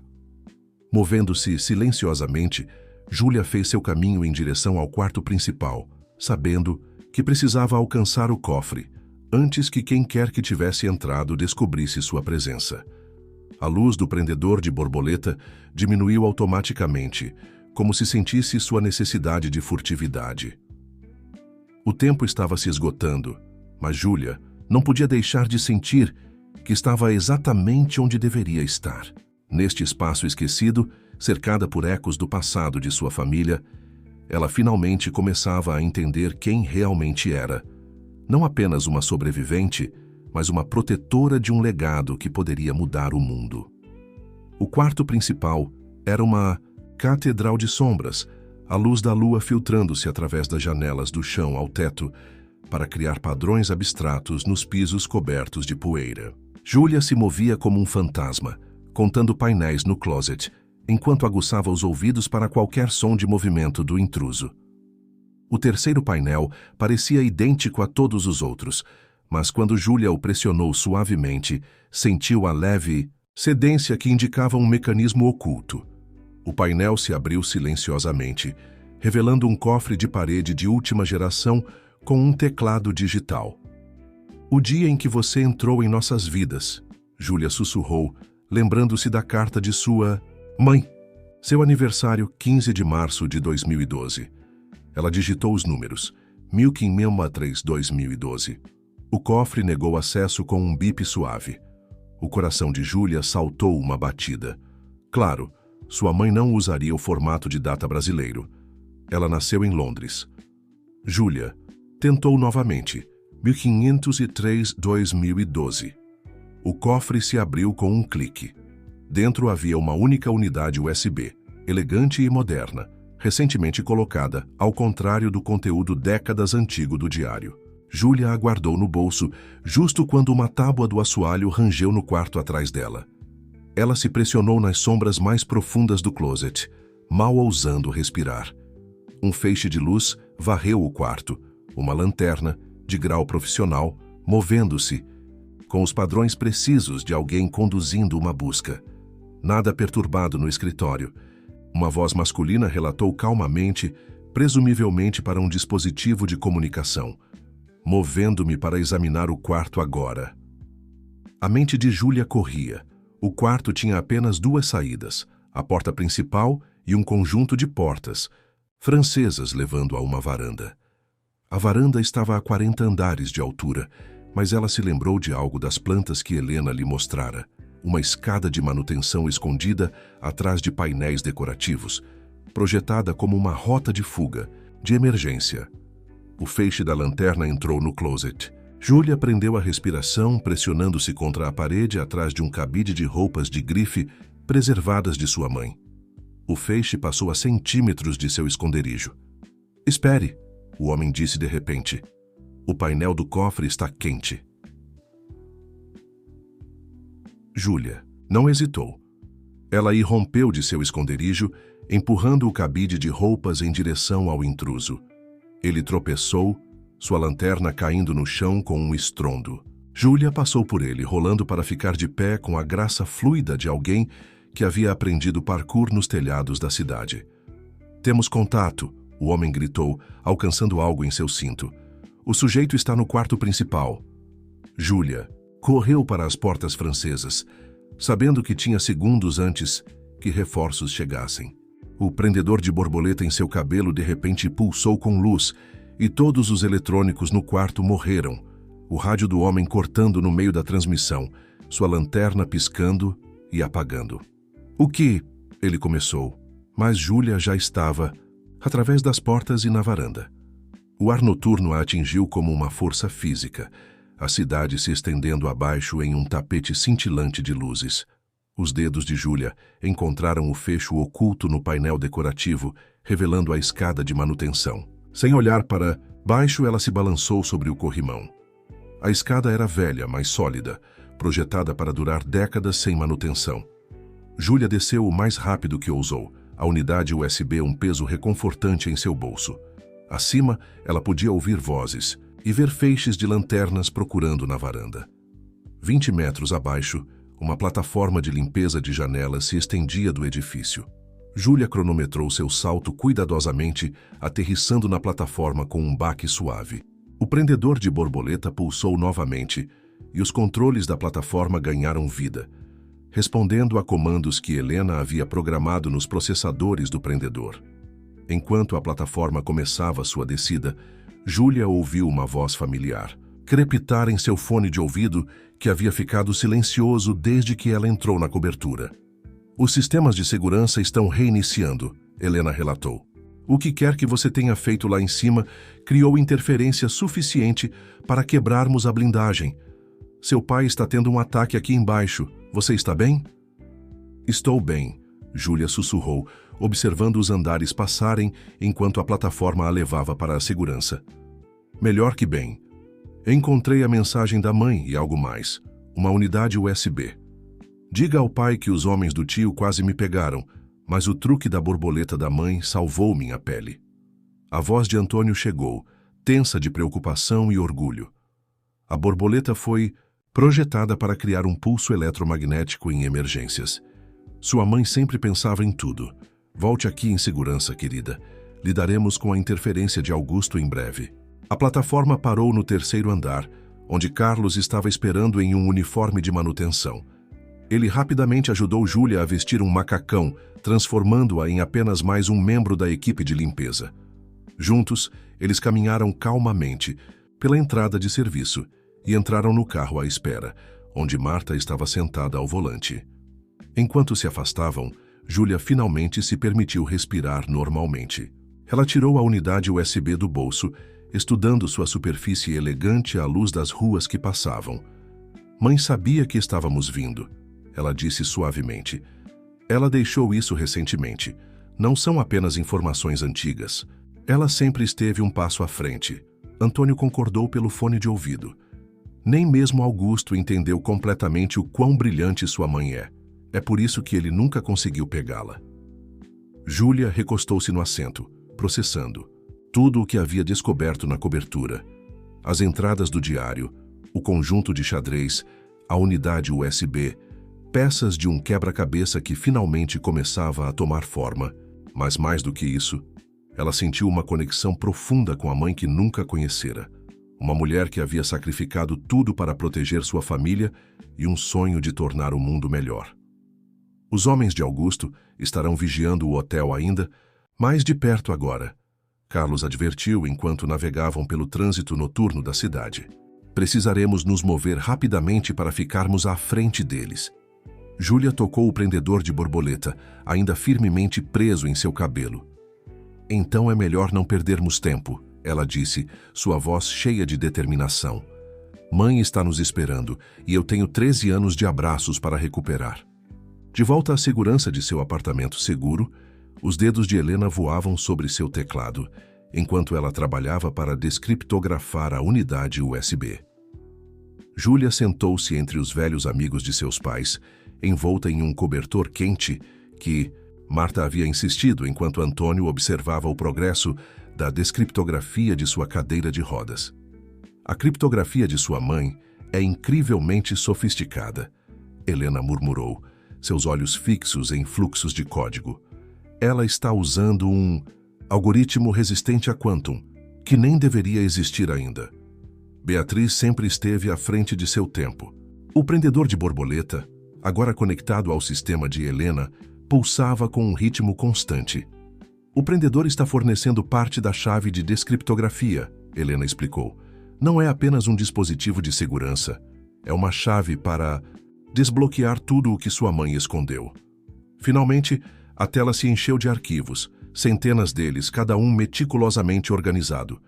Speaker 1: Movendo-se silenciosamente, Júlia fez seu caminho em direção ao quarto principal, sabendo que precisava alcançar o cofre, antes que quem quer que tivesse entrado descobrisse sua presença. A luz do prendedor de borboleta diminuiu automaticamente, como se sentisse sua necessidade de furtividade. O tempo estava se esgotando, mas Júlia não podia deixar de sentir que estava exatamente onde deveria estar. Neste espaço esquecido, cercada por ecos do passado de sua família, ela finalmente começava a entender quem realmente era. Não apenas uma sobrevivente, mas uma protetora de um legado que poderia mudar o mundo. O quarto principal era uma catedral de sombras, a luz da lua filtrando-se através das janelas do chão ao teto para criar padrões abstratos nos pisos cobertos de poeira. Júlia se movia como um fantasma, contando painéis no closet, enquanto aguçava os ouvidos para qualquer som de movimento do intruso. O terceiro painel parecia idêntico a todos os outros, mas quando Júlia o pressionou suavemente, sentiu a leve cedência que indicava um mecanismo oculto. O painel se abriu silenciosamente, revelando um cofre de parede de última geração com um teclado digital. "O dia em que você entrou em nossas vidas", Júlia sussurrou, lembrando-se da carta de sua mãe. Seu aniversário, 15 de março de 2012. Ela digitou os números. 1563-2012. O cofre negou acesso com um bip suave. O coração de Júlia saltou uma batida. Claro, sua mãe não usaria o formato de data brasileiro. Ela nasceu em Londres. Júlia tentou novamente. 1503-2012. O cofre se abriu com um clique. Dentro havia uma única unidade USB, elegante e moderna, recentemente colocada, ao contrário do conteúdo décadas antigo do diário. Júlia aguardou no bolso, justo quando uma tábua do assoalho rangeu no quarto atrás dela. Ela se pressionou nas sombras mais profundas do closet, mal ousando respirar. Um feixe de luz varreu o quarto, uma lanterna, de grau profissional, movendo-se, com os padrões precisos de alguém conduzindo uma busca. Nada perturbado no escritório. Uma voz masculina relatou calmamente, presumivelmente para um dispositivo de comunicação. "Movendo-me para examinar o quarto agora." A mente de Júlia corria. O quarto tinha apenas duas saídas, a porta principal e um conjunto de portas, francesas levando a uma varanda. A varanda estava a 40 andares de altura, mas ela se lembrou de algo das plantas que Helena lhe mostrara. Uma escada de manutenção escondida atrás de painéis decorativos, projetada como uma rota de fuga, de emergência. O feixe da lanterna entrou no closet. Júlia prendeu a respiração, pressionando-se contra a parede atrás de um cabide de roupas de grife preservadas de sua mãe. O feixe passou a centímetros de seu esconderijo. "Espere", o homem disse de repente. "O painel do cofre está quente." Júlia não hesitou. Ela irrompeu de seu esconderijo, empurrando o cabide de roupas em direção ao intruso. Ele tropeçou, sua lanterna caindo no chão com um estrondo. Júlia passou por ele, rolando para ficar de pé com a graça fluida de alguém que havia aprendido parkour nos telhados da cidade. "Temos contato", o homem gritou, alcançando algo em seu cinto. "O sujeito está no quarto principal." Júlia correu para as portas francesas, sabendo que tinha segundos antes que reforços chegassem. O prendedor de borboleta em seu cabelo de repente pulsou com luz e todos os eletrônicos no quarto morreram, o rádio do homem cortando no meio da transmissão, sua lanterna piscando e apagando. "O que?" ele começou, mas Júlia já estava através das portas e na varanda. O ar noturno a atingiu como uma força física, a cidade se estendendo abaixo em um tapete cintilante de luzes. Os dedos de Júlia encontraram o fecho oculto no painel decorativo, revelando a escada de manutenção. Sem olhar para baixo, ela se balançou sobre o corrimão. A escada era velha, mas sólida, projetada para durar décadas sem manutenção. Júlia desceu o mais rápido que ousou, a unidade USB um peso reconfortante em seu bolso. Acima, ela podia ouvir vozes e ver feixes de lanternas procurando na varanda. 20 metros abaixo, uma plataforma de limpeza de janelas se estendia do edifício. Júlia cronometrou seu salto cuidadosamente, aterrissando na plataforma com um baque suave. O prendedor de borboleta pulsou novamente e os controles da plataforma ganharam vida, respondendo a comandos que Helena havia programado nos processadores do prendedor. Enquanto a plataforma começava sua descida, Júlia ouviu uma voz familiar crepitar em seu fone de ouvido que havia ficado silencioso desde que ela entrou na cobertura. "Os sistemas de segurança estão reiniciando", Helena relatou. "O que quer que você tenha feito lá em cima criou interferência suficiente para quebrarmos a blindagem. Seu pai está tendo um ataque aqui embaixo. Você está bem?" "Estou bem", Júlia sussurrou, observando os andares passarem enquanto a plataforma a levava para a segurança. "Melhor que bem. Encontrei a mensagem da mãe e algo mais. Uma unidade USB. Diga ao pai que os homens do tio quase me pegaram, mas o truque da borboleta da mãe salvou minha pele." A voz de Antônio chegou, tensa de preocupação e orgulho. A borboleta foi projetada para criar um pulso eletromagnético em emergências. Sua mãe sempre pensava em tudo. Volte aqui em segurança, querida. Lidaremos com a interferência de Augusto em breve. A plataforma parou no terceiro andar, onde Carlos estava esperando em um uniforme de manutenção. Ele rapidamente ajudou Júlia a vestir um macacão, transformando-a em apenas mais um membro da equipe de limpeza. Juntos, eles caminharam calmamente pela entrada de serviço e entraram no carro à espera, onde Marta estava sentada ao volante. Enquanto se afastavam, Júlia finalmente se permitiu respirar normalmente. Ela tirou a unidade USB do bolso, estudando sua superfície elegante à luz das ruas que passavam. Mãe sabia que estávamos vindo, ela disse suavemente. Ela deixou isso recentemente. Não são apenas informações antigas. Ela sempre esteve um passo à frente. Antônio concordou pelo fone de ouvido. Nem mesmo Augusto entendeu completamente o quão brilhante sua mãe é. É por isso que ele nunca conseguiu pegá-la. Júlia recostou-se no assento, processando tudo o que havia descoberto na cobertura. As entradas do diário, o conjunto de xadrez, a unidade USB, peças de um quebra-cabeça que finalmente começava a tomar forma. Mas mais do que isso, ela sentiu uma conexão profunda com a mãe que nunca conhecera. Uma mulher que havia sacrificado tudo para proteger sua família e um sonho de tornar o mundo melhor. Os homens de Augusto estarão vigiando o hotel ainda, mais de perto agora. Carlos advertiu enquanto navegavam pelo trânsito noturno da cidade. Precisaremos nos mover rapidamente para ficarmos à frente deles. Júlia tocou o prendedor de borboleta, ainda firmemente preso em seu cabelo. Então é melhor não perdermos tempo, ela disse, sua voz cheia de determinação. Mãe está nos esperando e eu tenho 13 anos de abraços para recuperar. De volta à segurança de seu apartamento seguro, os dedos de Helena voavam sobre seu teclado, enquanto ela trabalhava para descriptografar a unidade USB. Júlia sentou-se entre os velhos amigos de seus pais, envolta em um cobertor quente que Marta havia insistido enquanto Antônio observava o progresso da descriptografia de sua cadeira de rodas. A criptografia de sua mãe é incrivelmente sofisticada, Helena murmurou, seus olhos fixos em fluxos de código. Ela está usando um algoritmo resistente a quantum, que nem deveria existir ainda. Beatriz sempre esteve à frente de seu tempo. O prendedor de borboleta, agora conectado ao sistema de Helena, pulsava com um ritmo constante. O prendedor está fornecendo parte da chave de descriptografia, Helena explicou. Não é apenas um dispositivo de segurança. É uma chave para desbloquear tudo o que sua mãe escondeu. Finalmente, a tela se encheu de arquivos, centenas deles, cada um meticulosamente organizado.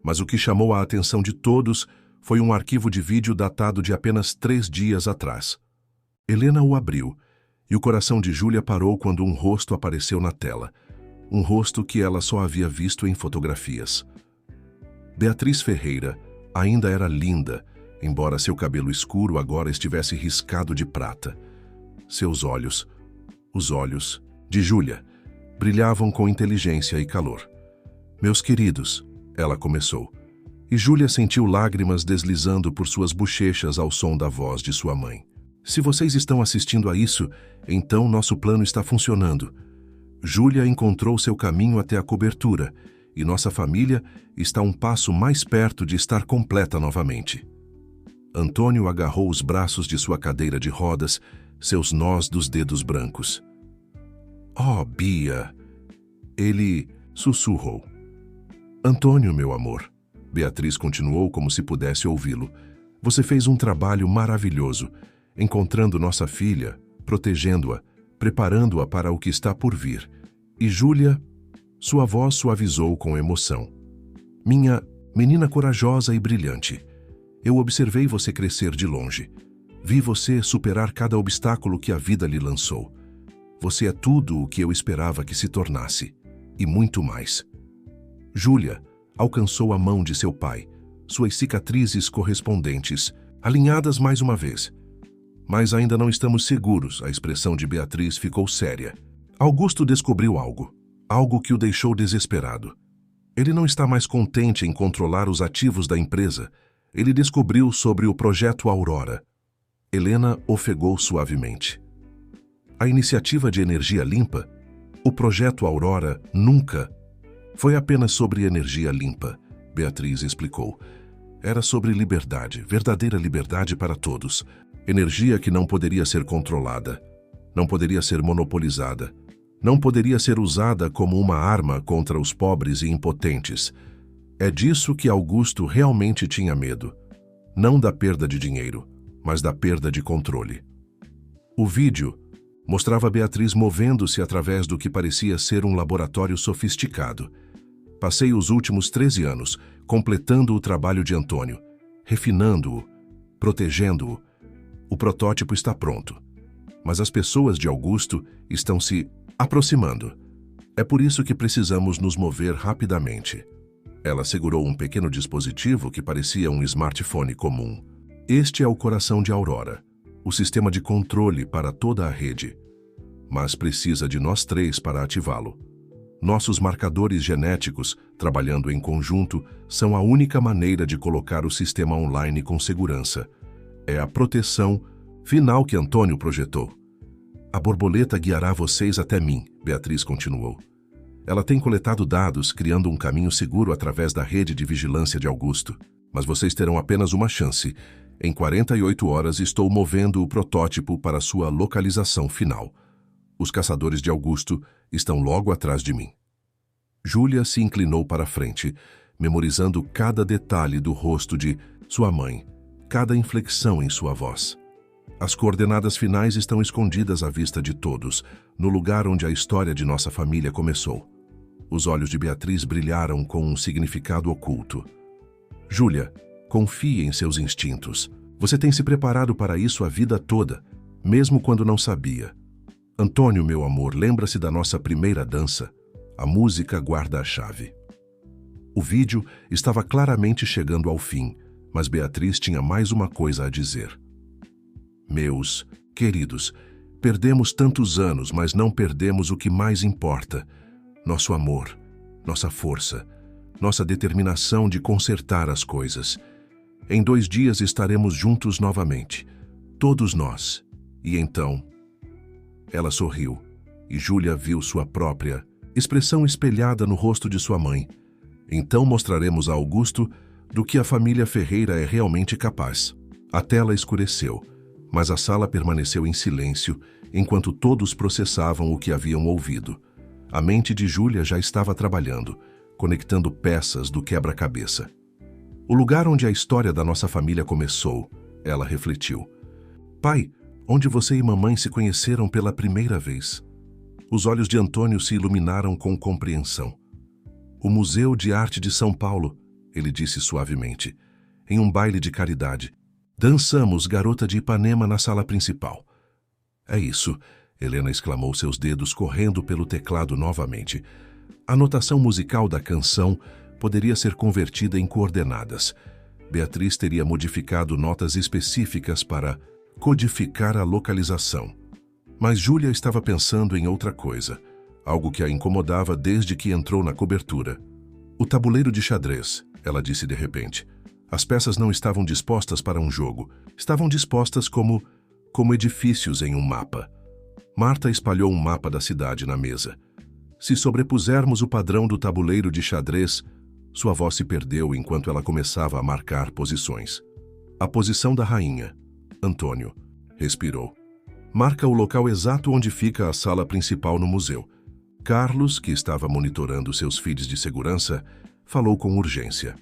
Speaker 1: Mas o que chamou a atenção de todos foi um arquivo de vídeo datado de apenas 3 dias atrás. Helena o abriu, e o coração de Júlia parou quando um rosto apareceu na tela. Um rosto que ela só havia visto em fotografias. Beatriz Ferreira ainda era linda, embora seu cabelo escuro agora estivesse riscado de prata. Seus olhos, os olhos de Júlia, brilhavam com inteligência e calor. Meus queridos, ela começou, e Júlia sentiu lágrimas deslizando por suas bochechas ao som da voz de sua mãe. Se vocês estão assistindo a isso, então nosso plano está funcionando. Júlia encontrou seu caminho até a cobertura, e nossa família está um passo mais perto de estar completa novamente. Antônio agarrou os braços de sua cadeira de rodas, seus nós dos dedos brancos. Oh, Bia! Ele sussurrou. Antônio, meu amor. Beatriz continuou como se pudesse ouvi-lo. Você fez um trabalho maravilhoso, encontrando nossa filha, protegendo-a, preparando-a para o que está por vir. E Júlia, sua voz suavizou com emoção. Minha menina corajosa e brilhante. Eu observei você crescer de longe. Vi você superar cada obstáculo que a vida lhe lançou. Você é tudo o que eu esperava que se tornasse, e muito mais. Júlia alcançou a mão de seu pai, suas cicatrizes correspondentes, alinhadas mais uma vez. Mas ainda não estamos seguros, a expressão de Beatriz ficou séria. Augusto descobriu algo que o deixou desesperado. Ele não está mais contente em controlar os ativos da empresa, Ele descobriu sobre o Projeto Aurora. Helena ofegou suavemente. A iniciativa de energia limpa? O Projeto Aurora nunca foi apenas sobre energia limpa, Beatriz explicou. Era sobre liberdade, verdadeira liberdade para todos. Energia que não poderia ser controlada, não poderia ser monopolizada, não poderia ser usada como uma arma contra os pobres e impotentes. É disso que Augusto realmente tinha medo. Não da perda de dinheiro, mas da perda de controle. O vídeo mostrava Beatriz movendo-se através do que parecia ser um laboratório sofisticado. Passei os últimos 13 anos completando o trabalho de Antônio, refinando-o, protegendo-o. O protótipo está pronto, mas as pessoas de Augusto estão se aproximando. É por isso que precisamos nos mover rapidamente. Ela segurou um pequeno dispositivo que parecia um smartphone comum. Este é o coração de Aurora, o sistema de controle para toda a rede. Mas precisa de nós três para ativá-lo. Nossos marcadores genéticos, trabalhando em conjunto, são a única maneira de colocar o sistema online com segurança. É a proteção final que Antônio projetou. A borboleta guiará vocês até mim, Beatriz continuou. Ela tem coletado dados, criando um caminho seguro através da rede de vigilância de Augusto. Mas vocês terão apenas uma chance. Em 48 horas estou movendo o protótipo para sua localização final. Os caçadores de Augusto estão logo atrás de mim. Júlia se inclinou para a frente, memorizando cada detalhe do rosto de sua mãe, cada inflexão em sua voz. As coordenadas finais estão escondidas à vista de todos, no lugar onde a história de nossa família começou. Os olhos de Beatriz brilharam com um significado oculto. Júlia, confie em seus instintos. Você tem se preparado para isso a vida toda, mesmo quando não sabia. Antônio, meu amor, lembra-se da nossa primeira dança? A música guarda a chave. O vídeo estava claramente chegando ao fim, mas Beatriz tinha mais uma coisa a dizer. Meus queridos, perdemos tantos anos, mas não perdemos o que mais importa. Nosso amor, nossa força, nossa determinação de consertar as coisas. Em 2 dias estaremos juntos novamente, todos nós. E então... Ela sorriu, e Júlia viu sua própria expressão espelhada no rosto de sua mãe. Então mostraremos a Augusto do que a família Ferreira é realmente capaz. A tela escureceu, mas a sala permaneceu em silêncio enquanto todos processavam o que haviam ouvido. A mente de Júlia já estava trabalhando, conectando peças do quebra-cabeça. O lugar onde a história da nossa família começou, ela refletiu. Pai, onde você e mamãe se conheceram pela primeira vez. Os olhos de Antônio se iluminaram com compreensão. O Museu de Arte de São Paulo, ele disse suavemente, em um baile de caridade. Dançamos Garota de Ipanema na sala principal. É isso, Helena exclamou, seus dedos correndo pelo teclado novamente. A notação musical da canção poderia ser convertida em coordenadas. Beatriz teria modificado notas específicas para codificar a localização. Mas Júlia estava pensando em outra coisa, algo que a incomodava desde que entrou na cobertura. O tabuleiro de xadrez, ela disse de repente. As peças não estavam dispostas para um jogo, estavam dispostas como edifícios em um mapa. Marta espalhou um mapa da cidade na mesa. Se sobrepusermos o padrão do tabuleiro de xadrez, sua voz se perdeu enquanto ela começava a marcar posições. A posição da rainha. Antônio respirou. Marca o local exato onde fica a sala principal no museu. Carlos, que estava monitorando seus feeds de segurança, falou com urgência.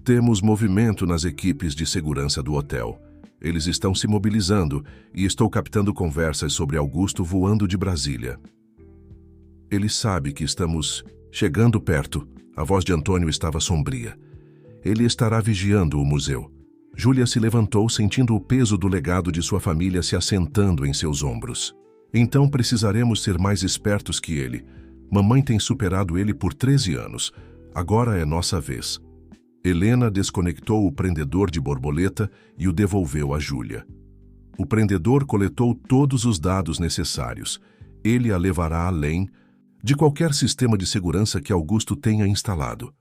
Speaker 1: Temos movimento nas equipes de segurança do hotel. Eles estão se mobilizando e estou captando conversas sobre Augusto voando de Brasília. Ele sabe que estamos chegando perto. A voz de Antônio estava sombria. Ele estará vigiando o museu. Júlia se levantou, sentindo o peso do legado de sua família se assentando em seus ombros. Então precisaremos ser mais espertos que ele. Mamãe tem superado ele por 13 anos. Agora é nossa vez. Helena desconectou o prendedor de borboleta e o devolveu a Júlia. O prendedor coletou todos os dados necessários. Ele a levará além de qualquer sistema de segurança que Augusto tenha instalado.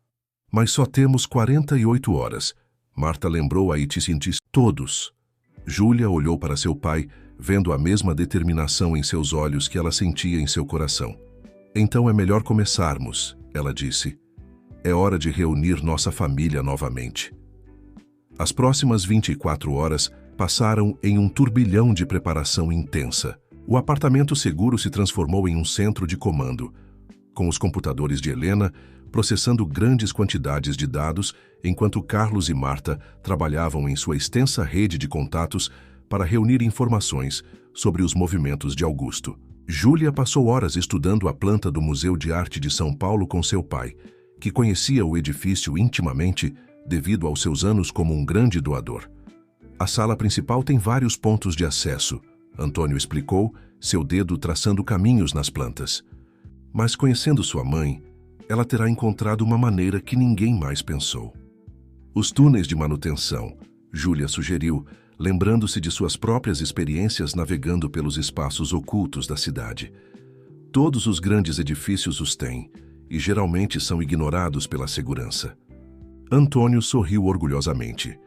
Speaker 1: Mas só temos 48 horas. Marta lembrou a Iticintis. Todos. Júlia olhou para seu pai, vendo a mesma determinação em seus olhos que ela sentia em seu coração. Então é melhor começarmos, ela disse. É hora de reunir nossa família novamente. As próximas 24 horas passaram em um turbilhão de preparação intensa. O apartamento seguro se transformou em um centro de comando, com os computadores de Helena processando grandes quantidades de dados, enquanto Carlos e Marta trabalhavam em sua extensa rede de contatos para reunir informações sobre os movimentos de Augusto. Júlia passou horas estudando a planta do Museu de Arte de São Paulo com seu pai, que conhecia o edifício intimamente devido aos seus anos como um grande doador. A sala principal tem vários pontos de acesso, Antônio explicou, seu dedo traçando caminhos nas plantas. Mas conhecendo sua mãe, ela terá encontrado uma maneira que ninguém mais pensou. Os túneis de manutenção, Júlia sugeriu, lembrando-se de suas próprias experiências navegando pelos espaços ocultos da cidade. Todos os grandes edifícios os têm, e geralmente são ignorados pela segurança. Antônio sorriu orgulhosamente.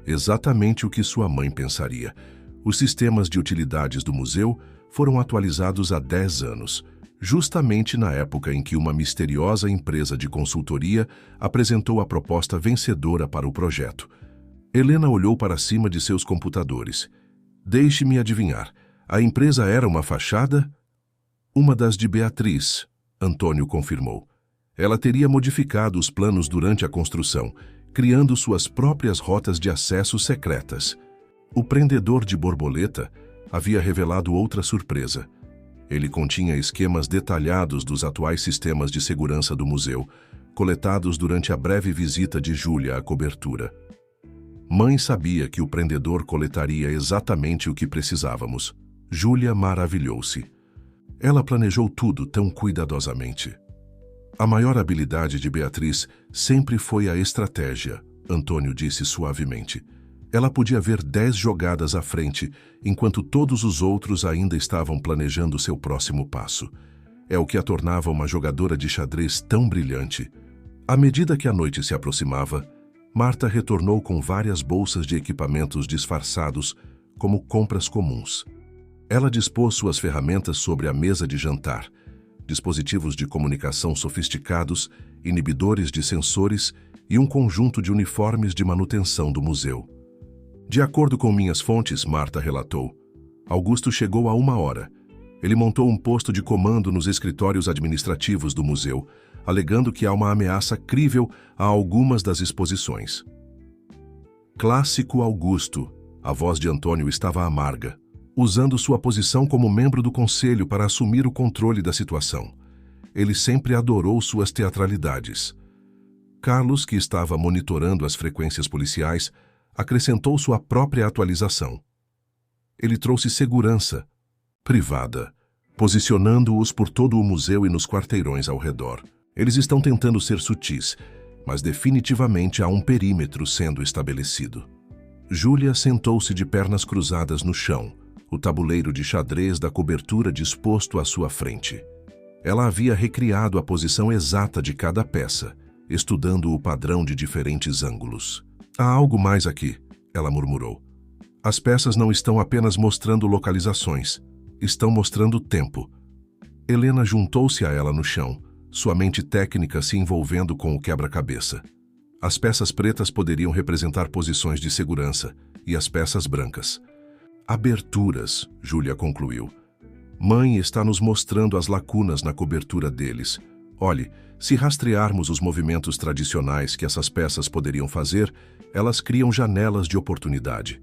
Speaker 1: Exatamente o que sua mãe pensaria. Os sistemas de utilidades do museu foram atualizados há 10 anos, justamente na época em que uma misteriosa empresa de consultoria apresentou a proposta vencedora para o projeto. Helena olhou para cima de seus computadores. Deixe-me adivinhar, a empresa era uma fachada? Uma das de Beatriz, Antônio confirmou. Ela teria modificado os planos durante a construção, criando suas próprias rotas de acesso secretas. O prendedor de borboleta havia revelado outra surpresa. Ele continha esquemas detalhados dos atuais sistemas de segurança do museu, coletados durante a breve visita de Júlia à cobertura. Mãe sabia que o prendedor coletaria exatamente o que precisávamos. Júlia maravilhou-se. Ela planejou tudo tão cuidadosamente. A maior habilidade de Beatriz sempre foi a estratégia, Antônio disse suavemente. Ela podia ver 10 jogadas à frente, enquanto todos os outros ainda estavam planejando seu próximo passo. É o que a tornava uma jogadora de xadrez tão brilhante. À medida que a noite se aproximava, Marta retornou com várias bolsas de equipamentos disfarçados, como compras comuns. Ela dispôs suas ferramentas sobre a mesa de jantar, dispositivos de comunicação sofisticados, inibidores de sensores e um conjunto de uniformes de manutenção do museu. De acordo com minhas fontes, Marta relatou, Augusto chegou há 1 hora. Ele montou um posto de comando nos escritórios administrativos do museu, alegando que há uma ameaça crível a algumas das exposições. Clássico Augusto, a voz de Antônio estava amarga, usando sua posição como membro do conselho para assumir o controle da situação. Ele sempre adorou suas teatralidades. Carlos, que estava monitorando as frequências policiais, acrescentou sua própria atualização. Ele trouxe segurança privada, posicionando-os por todo o museu e nos quarteirões ao redor. Eles estão tentando ser sutis, mas definitivamente há um perímetro sendo estabelecido. Júlia sentou-se de pernas cruzadas no chão, o tabuleiro de xadrez da cobertura disposto à sua frente. Ela havia recriado a posição exata de cada peça, estudando o padrão de diferentes ângulos. Há algo mais aqui, ela murmurou. As peças não estão apenas mostrando localizações, estão mostrando tempo. Helena juntou-se a ela no chão, sua mente técnica se envolvendo com o quebra-cabeça. As peças pretas poderiam representar posições de segurança, e as peças brancas. Aberturas, Júlia concluiu. Mãe está nos mostrando as lacunas na cobertura deles. Olhe, se rastrearmos os movimentos tradicionais que essas peças poderiam fazer, elas criam janelas de oportunidade.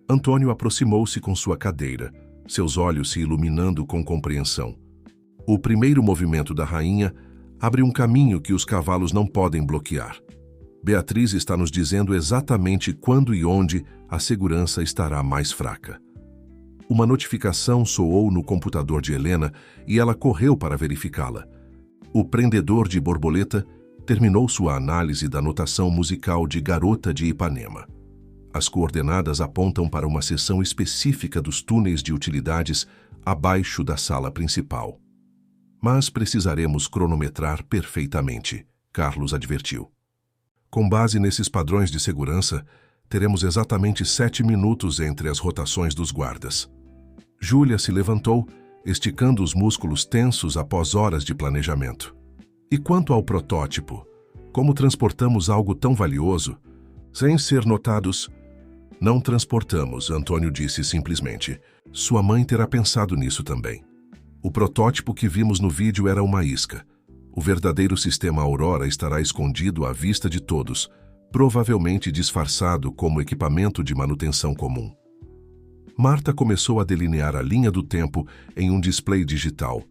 Speaker 1: Antônio aproximou-se com sua cadeira, seus olhos se iluminando com compreensão. O primeiro movimento da rainha abre um caminho que os cavalos não podem bloquear. Beatriz está nos dizendo exatamente quando e onde a segurança estará mais fraca. Uma notificação soou no computador de Helena e ela correu para verificá-la. O prendedor de borboleta terminou sua análise da notação musical de Garota de Ipanema. As coordenadas apontam para uma seção específica dos túneis de utilidades abaixo da sala principal. Mas precisaremos cronometrar perfeitamente, Carlos advertiu. Com base nesses padrões de segurança, teremos exatamente 7 minutos entre as rotações dos guardas. Júlia se levantou, esticando os músculos tensos após horas de planejamento. E quanto ao protótipo? Como transportamos algo tão valioso? Sem ser notados? Não transportamos, Antônio disse simplesmente. Sua mãe terá pensado nisso também. O protótipo que vimos no vídeo era uma isca. O verdadeiro sistema Aurora estará escondido à vista de todos, provavelmente disfarçado como equipamento de manutenção comum. Marta começou a delinear a linha do tempo em um display digital.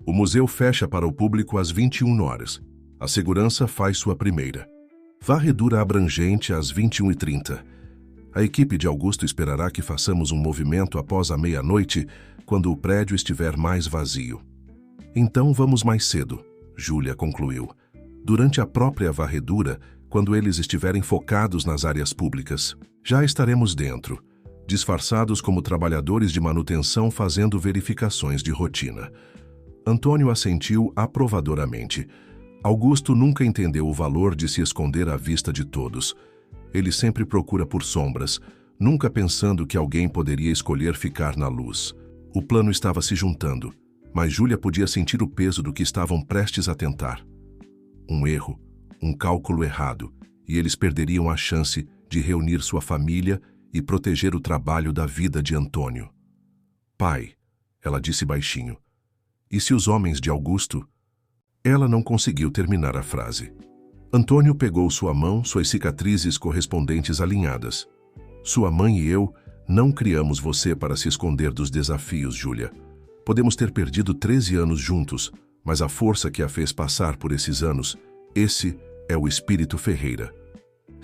Speaker 1: O museu fecha para o público às 21 horas. A segurança faz sua primeira. Varredura abrangente às 21h30. A equipe de Augusto esperará que façamos um movimento após a meia-noite, quando o prédio estiver mais vazio. Então vamos mais cedo, Júlia concluiu. Durante a própria varredura, quando eles estiverem focados nas áreas públicas, já estaremos dentro, disfarçados como trabalhadores de manutenção fazendo verificações de rotina. Antônio assentiu aprovadoramente. Augusto nunca entendeu o valor de se esconder à vista de todos. Ele sempre procura por sombras, nunca pensando que alguém poderia escolher ficar na luz. O plano estava se juntando, mas Júlia podia sentir o peso do que estavam prestes a tentar. Um erro, um cálculo errado, e eles perderiam a chance de reunir sua família e proteger o trabalho da vida de Antônio. Pai, ela disse baixinho. E se os homens de Augusto? Ela não conseguiu terminar a frase. Antônio pegou sua mão, suas cicatrizes correspondentes alinhadas. Sua mãe e eu não criamos você para se esconder dos desafios, Júlia. Podemos ter perdido 13 anos juntos, mas a força que a fez passar por esses anos, esse é o espírito Ferreira.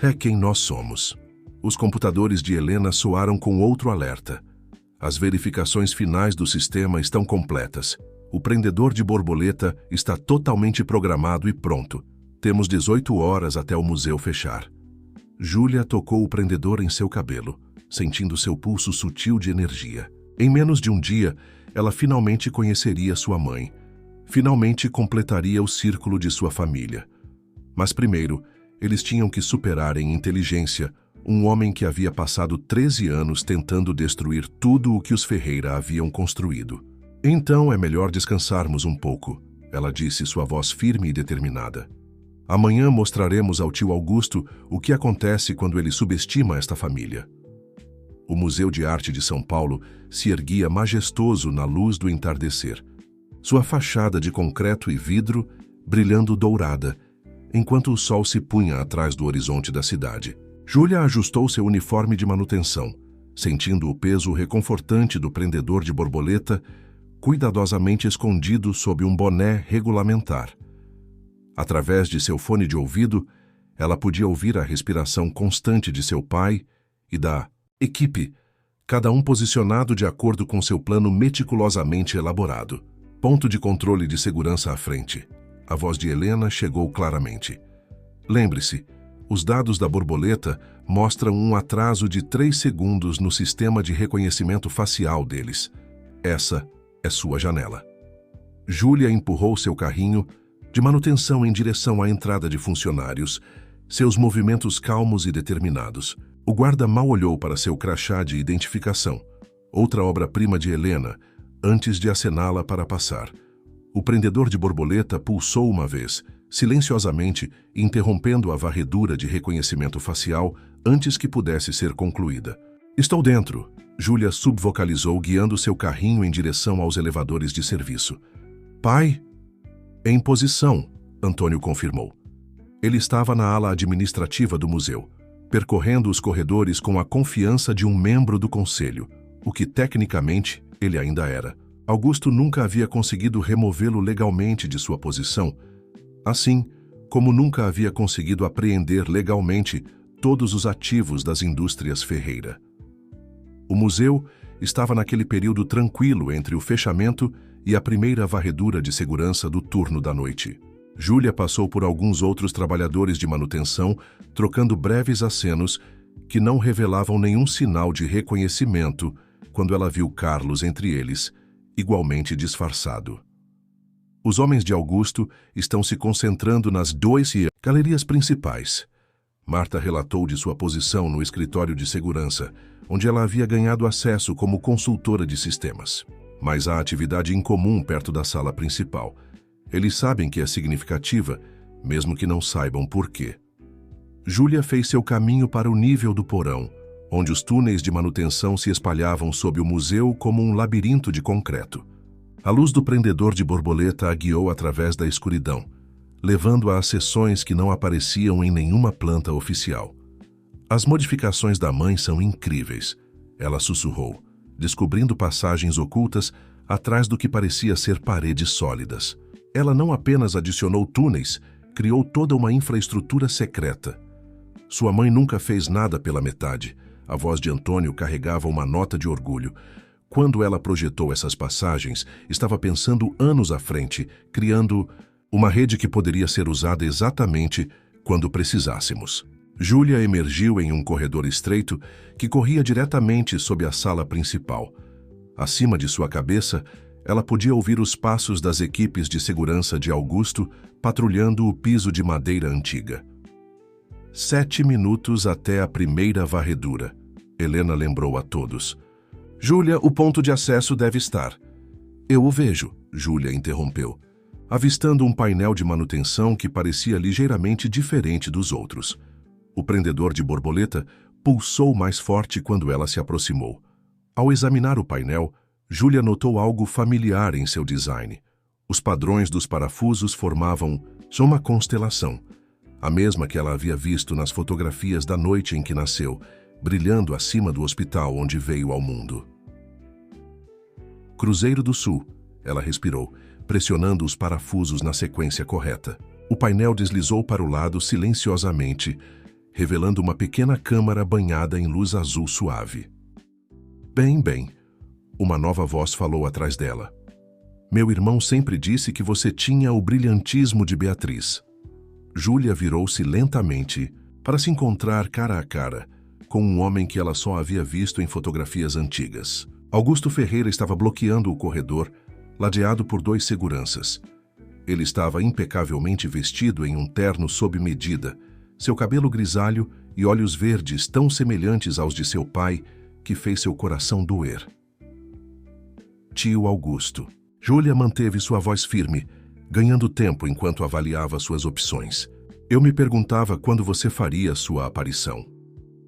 Speaker 1: É quem nós somos. Os computadores de Helena soaram com outro alerta. As verificações finais do sistema estão completas. O prendedor de borboleta está totalmente programado e pronto. Temos 18 horas até o museu fechar. Júlia tocou o prendedor em seu cabelo, sentindo seu pulso sutil de energia. Em menos de um dia, ela finalmente conheceria sua mãe. Finalmente completaria o círculo de sua família. Mas primeiro, eles tinham que superar em inteligência um homem que havia passado 13 anos tentando destruir tudo o que os Ferreira haviam construído. Então é melhor descansarmos um pouco, ela disse, sua voz firme e determinada. Amanhã mostraremos ao tio Augusto o que acontece quando ele subestima esta família. O Museu de Arte de São Paulo se erguia majestoso na luz do entardecer. Sua fachada de concreto e vidro brilhando dourada, enquanto o sol se punha atrás do horizonte da cidade. Júlia ajustou seu uniforme de manutenção, sentindo o peso reconfortante do prendedor de borboleta, cuidadosamente escondido sob um boné regulamentar. Através de seu fone de ouvido, ela podia ouvir a respiração constante de seu pai e da equipe, cada um posicionado de acordo com seu plano meticulosamente elaborado. Ponto de controle de segurança à frente. A voz de Helena chegou claramente. Lembre-se, os dados da borboleta mostram um atraso de 3 segundos no sistema de reconhecimento facial deles. Essa é sua janela. Júlia empurrou seu carrinho de manutenção em direção à entrada de funcionários, seus movimentos calmos e determinados. O guarda mal olhou para seu crachá de identificação, outra obra-prima de Helena, antes de acená-la para passar. O prendedor de borboleta pulsou uma vez, silenciosamente, interrompendo a varredura de reconhecimento facial antes que pudesse ser concluída. Estou dentro, Júlia subvocalizou, guiando seu carrinho em direção aos elevadores de serviço. Pai? Em posição, Antônio confirmou. Ele estava na ala administrativa do museu, percorrendo os corredores com a confiança de um membro do conselho, o que tecnicamente ele ainda era. Augusto nunca havia conseguido removê-lo legalmente de sua posição, assim como nunca havia conseguido apreender legalmente todos os ativos das indústrias Ferreira. O museu estava naquele período tranquilo entre o fechamento e a primeira varredura de segurança do turno da noite. Júlia passou por alguns outros trabalhadores de manutenção, trocando breves acenos que não revelavam nenhum sinal de reconhecimento quando ela viu Carlos entre eles, igualmente disfarçado. Os homens de Augusto estão se concentrando nas 2 galerias principais. Marta relatou de sua posição no escritório de segurança, onde ela havia ganhado acesso como consultora de sistemas. Mas há atividade incomum perto da sala principal. Eles sabem que é significativa, mesmo que não saibam por quê. Júlia fez seu caminho para o nível do porão, onde os túneis de manutenção se espalhavam sob o museu como um labirinto de concreto. A luz do prendedor de borboleta a guiou através da escuridão, levando-a a seções que não apareciam em nenhuma planta oficial. As modificações da mãe são incríveis, ela sussurrou, descobrindo passagens ocultas atrás do que parecia ser paredes sólidas. Ela não apenas adicionou túneis, criou toda uma infraestrutura secreta. Sua mãe nunca fez nada pela metade. A voz de Antônio carregava uma nota de orgulho. Quando ela projetou essas passagens, estava pensando anos à frente, criando uma rede que poderia ser usada exatamente quando precisássemos. Júlia emergiu em um corredor estreito que corria diretamente sob a sala principal. Acima de sua cabeça, ela podia ouvir os passos das equipes de segurança de Augusto patrulhando o piso de madeira antiga. 7 minutos até a primeira varredura, Helena lembrou a todos. Júlia, o ponto de acesso deve estar. Eu o vejo, Júlia interrompeu, avistando um painel de manutenção que parecia ligeiramente diferente dos outros. O prendedor de borboleta pulsou mais forte quando ela se aproximou. Ao examinar o painel, Júlia notou algo familiar em seu design. Os padrões dos parafusos formavam uma constelação, a mesma que ela havia visto nas fotografias da noite em que nasceu, brilhando acima do hospital onde veio ao mundo. Cruzeiro do Sul, ela respirou, pressionando os parafusos na sequência correta. O painel deslizou para o lado silenciosamente, revelando uma pequena câmara banhada em luz azul suave. Bem, uma nova voz falou atrás dela. Meu irmão sempre disse que você tinha o brilhantismo de Beatriz. Júlia virou-se lentamente para se encontrar cara a cara com um homem que ela só havia visto em fotografias antigas. Augusto Ferreira estava bloqueando o corredor, ladeado por 2 seguranças. Ele estava impecavelmente vestido em um terno sob medida, seu cabelo grisalho e olhos verdes tão semelhantes aos de seu pai que fez seu coração doer. Tio Augusto. Júlia manteve sua voz firme, ganhando tempo enquanto avaliava suas opções. Eu me perguntava quando você faria sua aparição.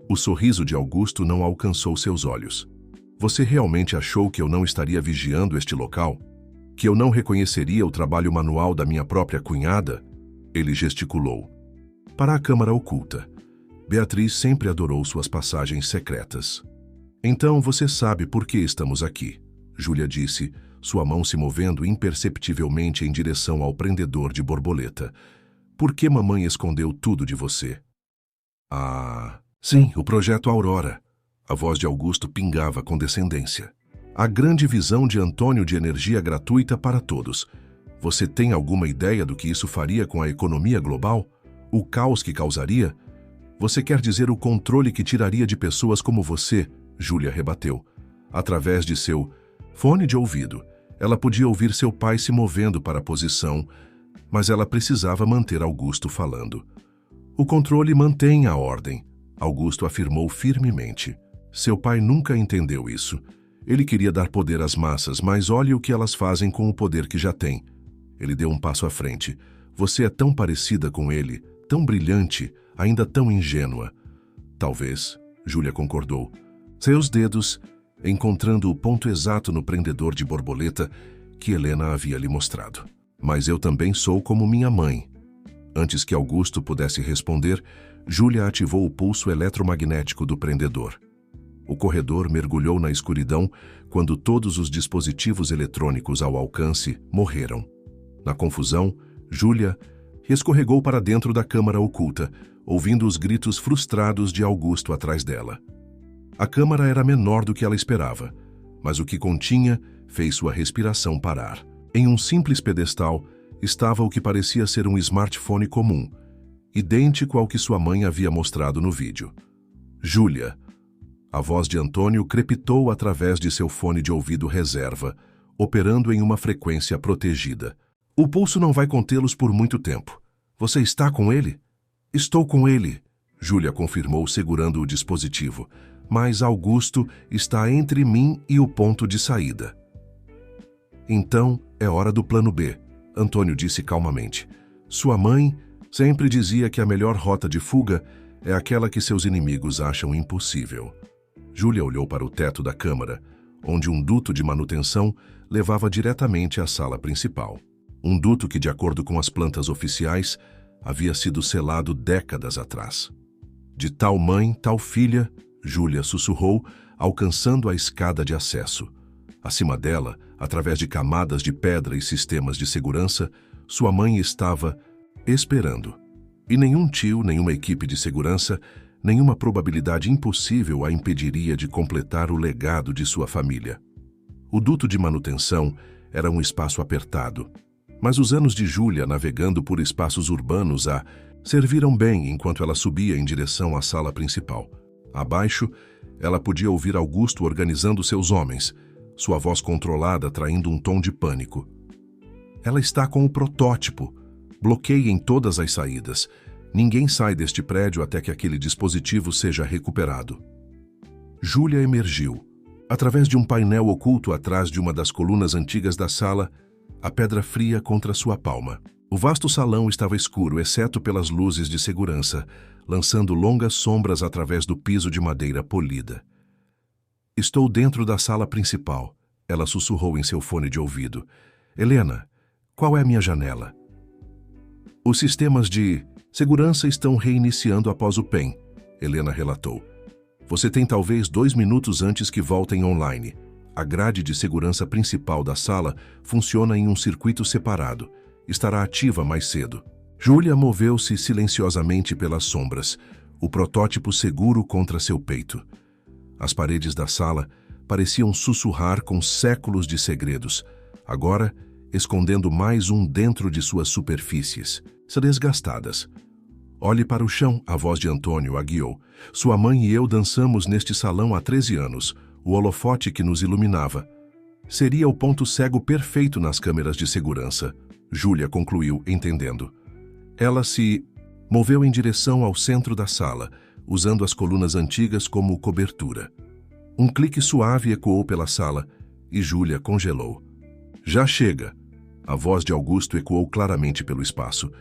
Speaker 1: O sorriso de Augusto não alcançou seus olhos. Você realmente achou que eu não estaria vigiando este local? Que eu não reconheceria o trabalho manual da minha própria cunhada? Ele gesticulou. Para a câmara oculta. Beatriz sempre adorou suas passagens secretas. Então você sabe por que estamos aqui, Júlia disse, sua mão se movendo imperceptivelmente em direção ao prendedor de borboleta. Por que mamãe escondeu tudo de você? Ah, sim, o projeto Aurora. A voz de Augusto pingava com descendência. A grande visão de Antônio de energia gratuita para todos. Você tem alguma ideia do que isso faria com a economia global? O caos que causaria? Você quer dizer o controle que tiraria de pessoas como você? Júlia rebateu. Através de seu fone de ouvido, ela podia ouvir seu pai se movendo para a posição, mas ela precisava manter Augusto falando. O controle mantém a ordem, Augusto afirmou firmemente. Seu pai nunca entendeu isso. Ele queria dar poder às massas, mas olhe o que elas fazem com o poder que já têm. Ele deu um passo à frente. Você é tão parecida com ele, tão brilhante, ainda tão ingênua. Talvez, Júlia concordou. Seus dedos, encontrando o ponto exato no prendedor de borboleta que Helena havia lhe mostrado. Mas eu também sou como minha mãe. Antes que Augusto pudesse responder, Júlia ativou o pulso eletromagnético do prendedor. O corredor mergulhou na escuridão quando todos os dispositivos eletrônicos ao alcance morreram. Na confusão, Júlia escorregou para dentro da câmara oculta, ouvindo os gritos frustrados de Augusto atrás dela. A câmara era menor do que ela esperava, mas o que continha fez sua respiração parar. Em um simples pedestal estava o que parecia ser um smartphone comum, idêntico ao que sua mãe havia mostrado no vídeo. Júlia. A voz de Antônio crepitou através de seu fone de ouvido reserva, operando em uma frequência protegida. O pulso não vai contê-los por muito tempo. Você está com ele? Estou com ele, Júlia confirmou segurando o dispositivo. Mas Augusto está entre mim e o ponto de saída. Então, é hora do plano B, Antônio disse calmamente. Sua mãe sempre dizia que a melhor rota de fuga é aquela que seus inimigos acham impossível. Júlia olhou para o teto da câmara, onde um duto de manutenção levava diretamente à sala principal. Um duto que, de acordo com as plantas oficiais, havia sido selado décadas atrás. De tal mãe, tal filha, Júlia sussurrou, alcançando a escada de acesso. Acima dela, através de camadas de pedra e sistemas de segurança, sua mãe estava esperando. E nenhum tio, nenhuma equipe de segurança, nenhuma probabilidade impossível a impediria de completar o legado de sua família. O duto de manutenção era um espaço apertado, mas os anos de Júlia navegando por espaços urbanos a serviram bem enquanto ela subia em direção à sala principal. Abaixo, ela podia ouvir Augusto organizando seus homens, sua voz controlada traindo um tom de pânico. Ela está com o protótipo. Bloqueiem todas as saídas. Ninguém sai deste prédio até que aquele dispositivo seja recuperado. Júlia emergiu. Através de um painel oculto atrás de uma das colunas antigas da sala, a pedra fria contra sua palma. O vasto salão estava escuro, exceto pelas luzes de segurança, lançando longas sombras através do piso de madeira polida. Estou dentro da sala principal, ela sussurrou em seu fone de ouvido. Helena, qual é a minha janela? Os sistemas de segurança estão reiniciando após o PEN, Helena relatou. Você tem talvez 2 minutos antes que voltem online. A grade de segurança principal da sala funciona em um circuito separado. Estará ativa mais cedo. Júlia moveu-se silenciosamente pelas sombras, o protótipo seguro contra seu peito. As paredes da sala pareciam sussurrar com séculos de segredos, agora escondendo mais um dentro de suas superfícies, desgastadas. Olhe para o chão, a voz de Antônio a guiou. Sua mãe e eu dançamos neste salão há 13 anos, o holofote que nos iluminava. Seria o ponto cego perfeito nas câmeras de segurança, Júlia concluiu, entendendo. Ela se moveu em direção ao centro da sala, usando as colunas antigas como cobertura. Um clique suave ecoou pela sala e Júlia congelou. Já chega! A voz de Augusto ecoou claramente pelo espaço.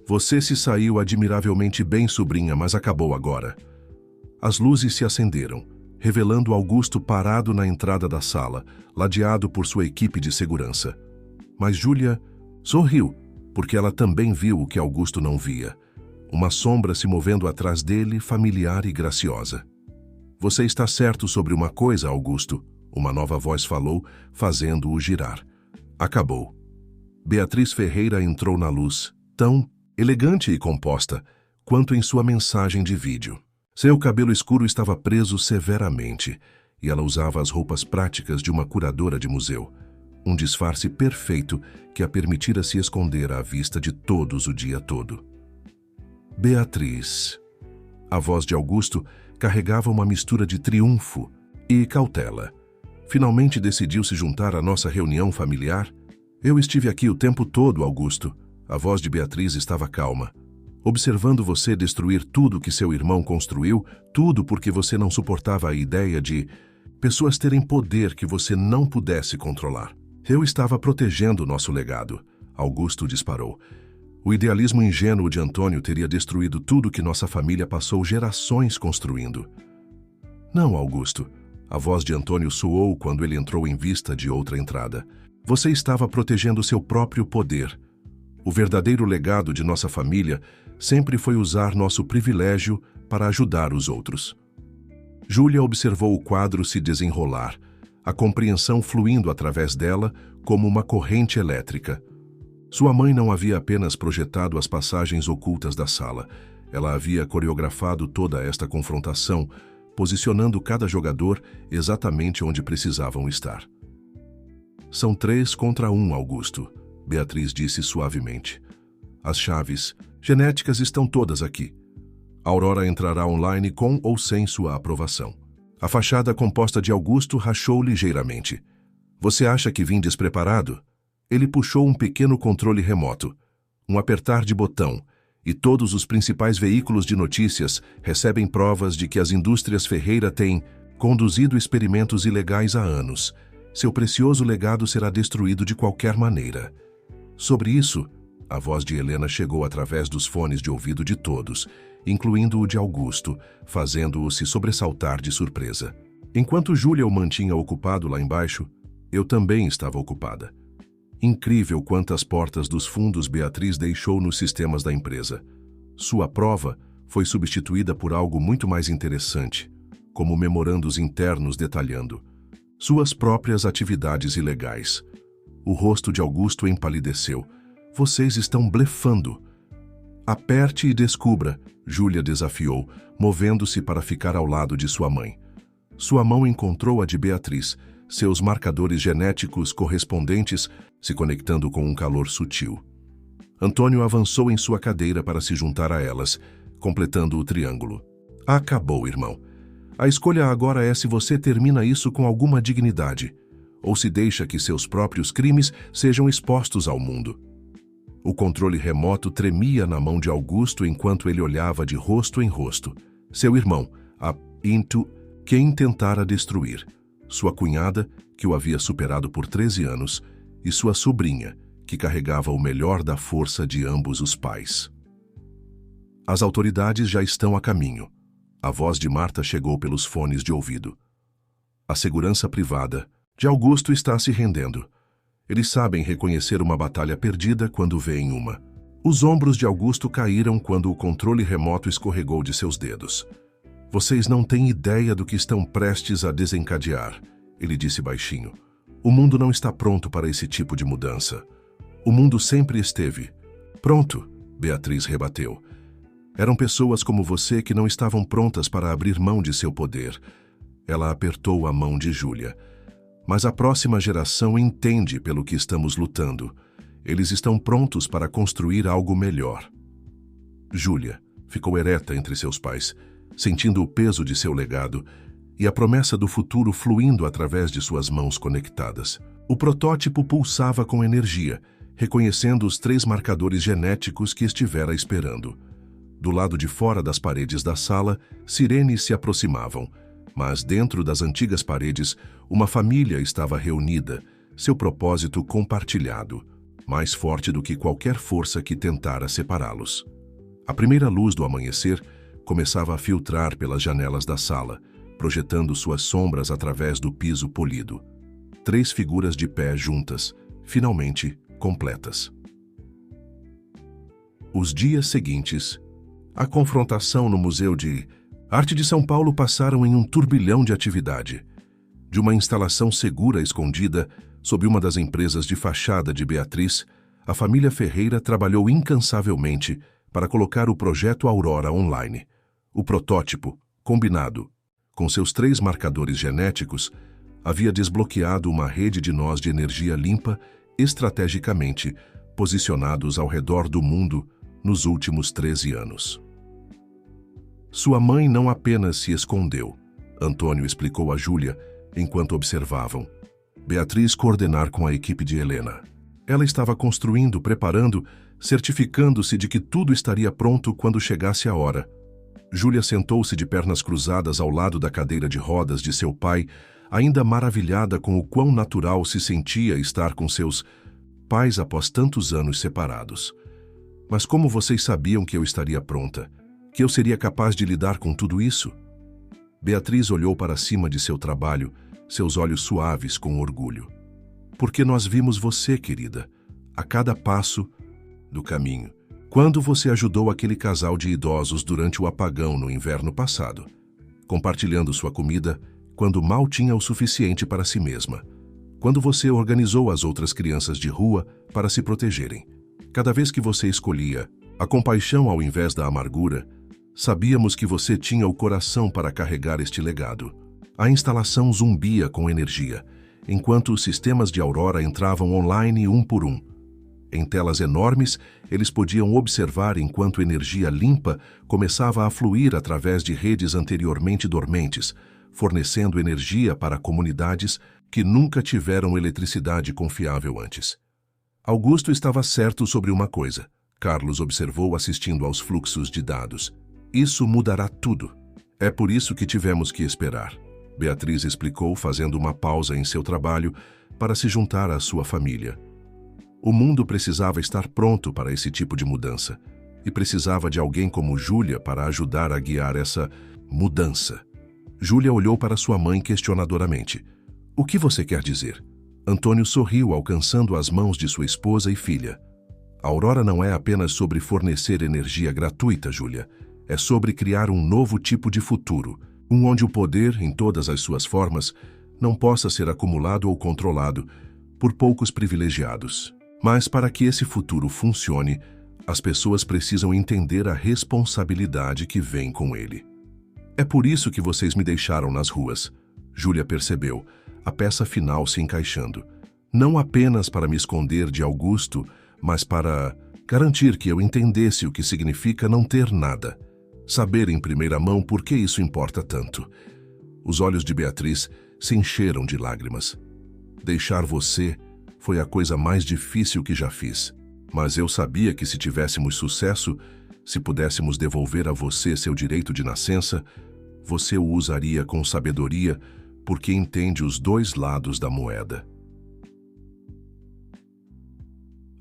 Speaker 1: Você se saiu admiravelmente bem, sobrinha, mas acabou agora. As luzes se acenderam, revelando Augusto parado na entrada da sala, ladeado por sua equipe de segurança. Mas Júlia sorriu, porque ela também viu o que Augusto não via. Uma sombra se movendo atrás dele, familiar e graciosa. Você está certo sobre uma coisa, Augusto, uma nova voz falou, fazendo-o girar. Acabou. Beatriz Ferreira entrou na luz, tão elegante e composta quanto em sua mensagem de vídeo. Seu cabelo escuro estava preso severamente e ela usava as roupas práticas de uma curadora de museu. Um disfarce perfeito que a permitira se esconder à vista de todos o dia todo. Beatriz. A voz de Augusto carregava uma mistura de triunfo e cautela. Finalmente decidiu se juntar à nossa reunião familiar? Eu estive aqui o tempo todo, Augusto. A voz de Beatriz estava calma. Observando você destruir tudo que seu irmão construiu, tudo porque você não suportava a ideia de pessoas terem poder que você não pudesse controlar. Eu estava protegendo nosso legado. Augusto disparou. O idealismo ingênuo de Antônio teria destruído tudo que nossa família passou gerações construindo. Não, Augusto. A voz de Antônio soou quando ele entrou em vista de outra entrada. Você estava protegendo seu próprio poder. O verdadeiro legado de nossa família sempre foi usar nosso privilégio para ajudar os outros. Júlia observou o quadro se desenrolar, a compreensão fluindo através dela como uma corrente elétrica. Sua mãe não havia apenas projetado as passagens ocultas da sala, ela havia coreografado toda esta confrontação, posicionando cada jogador exatamente onde precisavam estar. São 3 contra 1, Augusto, Beatriz disse suavemente. As chaves genéticas estão todas aqui. A Aurora entrará online com ou sem sua aprovação. A fachada composta de Augusto rachou ligeiramente. Você acha que vim despreparado? Ele puxou um pequeno controle remoto. Um apertar de botão, e todos os principais veículos de notícias recebem provas de que as indústrias Ferreira têm conduzido experimentos ilegais há anos. Seu precioso legado será destruído de qualquer maneira. Sobre isso, a voz de Helena chegou através dos fones de ouvido de todos, incluindo o de Augusto, fazendo-o se sobressaltar de surpresa. Enquanto Júlia o mantinha ocupado lá embaixo, eu também estava ocupada. Incrível quantas portas dos fundos Beatriz deixou nos sistemas da empresa. Sua prova foi substituída por algo muito mais interessante, como memorandos internos detalhando suas próprias atividades ilegais. O rosto de Augusto empalideceu. Vocês estão blefando. Aperte e descubra, Júlia desafiou, movendo-se para ficar ao lado de sua mãe. Sua mão encontrou a de Beatriz, seus marcadores genéticos correspondentes se conectando com um calor sutil. Antônio avançou em sua cadeira para se juntar a elas, completando o triângulo. Acabou, irmão. A escolha agora é se você termina isso com alguma dignidade, ou se deixa que seus próprios crimes sejam expostos ao mundo. O controle remoto tremia na mão de Augusto enquanto ele olhava de rosto em rosto. Seu irmão, a Into, quem tentara destruir. Sua cunhada, que o havia superado por 13 anos, e sua sobrinha, que carregava o melhor da força de ambos os pais. As autoridades já estão a caminho. A voz de Marta chegou pelos fones de ouvido. A segurança privada de Augusto está se rendendo. Eles sabem reconhecer uma batalha perdida quando veem uma. Os ombros de Augusto caíram quando o controle remoto escorregou de seus dedos. Vocês não têm ideia do que estão prestes a desencadear, ele disse baixinho. O mundo não está pronto para esse tipo de mudança. O mundo sempre esteve. Pronto, Beatriz rebateu. Eram pessoas como você que não estavam prontas para abrir mão de seu poder. Ela apertou a mão de Júlia. Mas a próxima geração entende pelo que estamos lutando. Eles estão prontos para construir algo melhor. Júlia ficou ereta entre seus pais, sentindo o peso de seu legado e a promessa do futuro fluindo através de suas mãos conectadas. O protótipo pulsava com energia, reconhecendo os 3 marcadores genéticos que estivera esperando. Do lado de fora das paredes da sala, sirenes se aproximavam, mas dentro das antigas paredes, uma família estava reunida, seu propósito compartilhado, mais forte do que qualquer força que tentara separá-los. A primeira luz do amanhecer começava a filtrar pelas janelas da sala, projetando suas sombras através do piso polido. 3 figuras de pé juntas, finalmente completas. Os dias seguintes, a confrontação no Museu de Arte de São Paulo passaram em um turbilhão de atividade. De uma instalação segura escondida sob uma das empresas de fachada de Beatriz, a família Ferreira trabalhou incansavelmente para colocar o projeto Aurora online. O protótipo, combinado com seus 3 marcadores genéticos, havia desbloqueado uma rede de nós de energia limpa estrategicamente posicionados ao redor do mundo nos últimos 13 anos. Sua mãe não apenas se escondeu, Antônio explicou a Júlia enquanto observavam. Beatriz coordenar com a equipe de Helena. Ela estava construindo, preparando, certificando-se de que tudo estaria pronto quando chegasse a hora. Júlia sentou-se de pernas cruzadas ao lado da cadeira de rodas de seu pai, ainda maravilhada com o quão natural se sentia estar com seus pais após tantos anos separados. Mas como vocês sabiam que eu estaria pronta? Que eu seria capaz de lidar com tudo isso? Beatriz olhou para cima de seu trabalho, seus olhos suaves com orgulho. Porque nós vimos você, querida, a cada passo do caminho. Quando você ajudou aquele casal de idosos durante o apagão no inverno passado, compartilhando sua comida quando mal tinha o suficiente para si mesma. Quando você organizou as outras crianças de rua para se protegerem. Cada vez que você escolhia a compaixão ao invés da amargura, sabíamos que você tinha o coração para carregar este legado. A instalação zumbia com energia, enquanto os sistemas de Aurora entravam online um por um. Em telas enormes, eles podiam observar enquanto energia limpa começava a fluir através de redes anteriormente dormentes, fornecendo energia para comunidades que nunca tiveram eletricidade confiável antes. Augusto estava certo sobre uma coisa. Carlos observou assistindo aos fluxos de dados. Isso mudará tudo. É por isso que tivemos que esperar. Beatriz explicou, fazendo uma pausa em seu trabalho para se juntar à sua família. O mundo precisava estar pronto para esse tipo de mudança e precisava de alguém como Júlia para ajudar a guiar essa mudança. Júlia olhou para sua mãe questionadoramente. O que você quer dizer? Antônio sorriu, alcançando as mãos de sua esposa e filha. A Aurora não é apenas sobre fornecer energia gratuita, Júlia. É sobre criar um novo tipo de futuro, onde o poder, em todas as suas formas, não possa ser acumulado ou controlado por poucos privilegiados. Mas para que esse futuro funcione, as pessoas precisam entender a responsabilidade que vem com ele. É por isso que vocês me deixaram nas ruas. Júlia percebeu, a peça final se encaixando. Não apenas para me esconder de Augusto, mas para garantir que eu entendesse o que significa não ter nada. Saber em primeira mão por que isso importa tanto. Os olhos de Beatriz se encheram de lágrimas. Deixar você foi a coisa mais difícil que já fiz. Mas eu sabia que se tivéssemos sucesso, se pudéssemos devolver a você seu direito de nascença, você o usaria com sabedoria, porque entende os dois lados da moeda.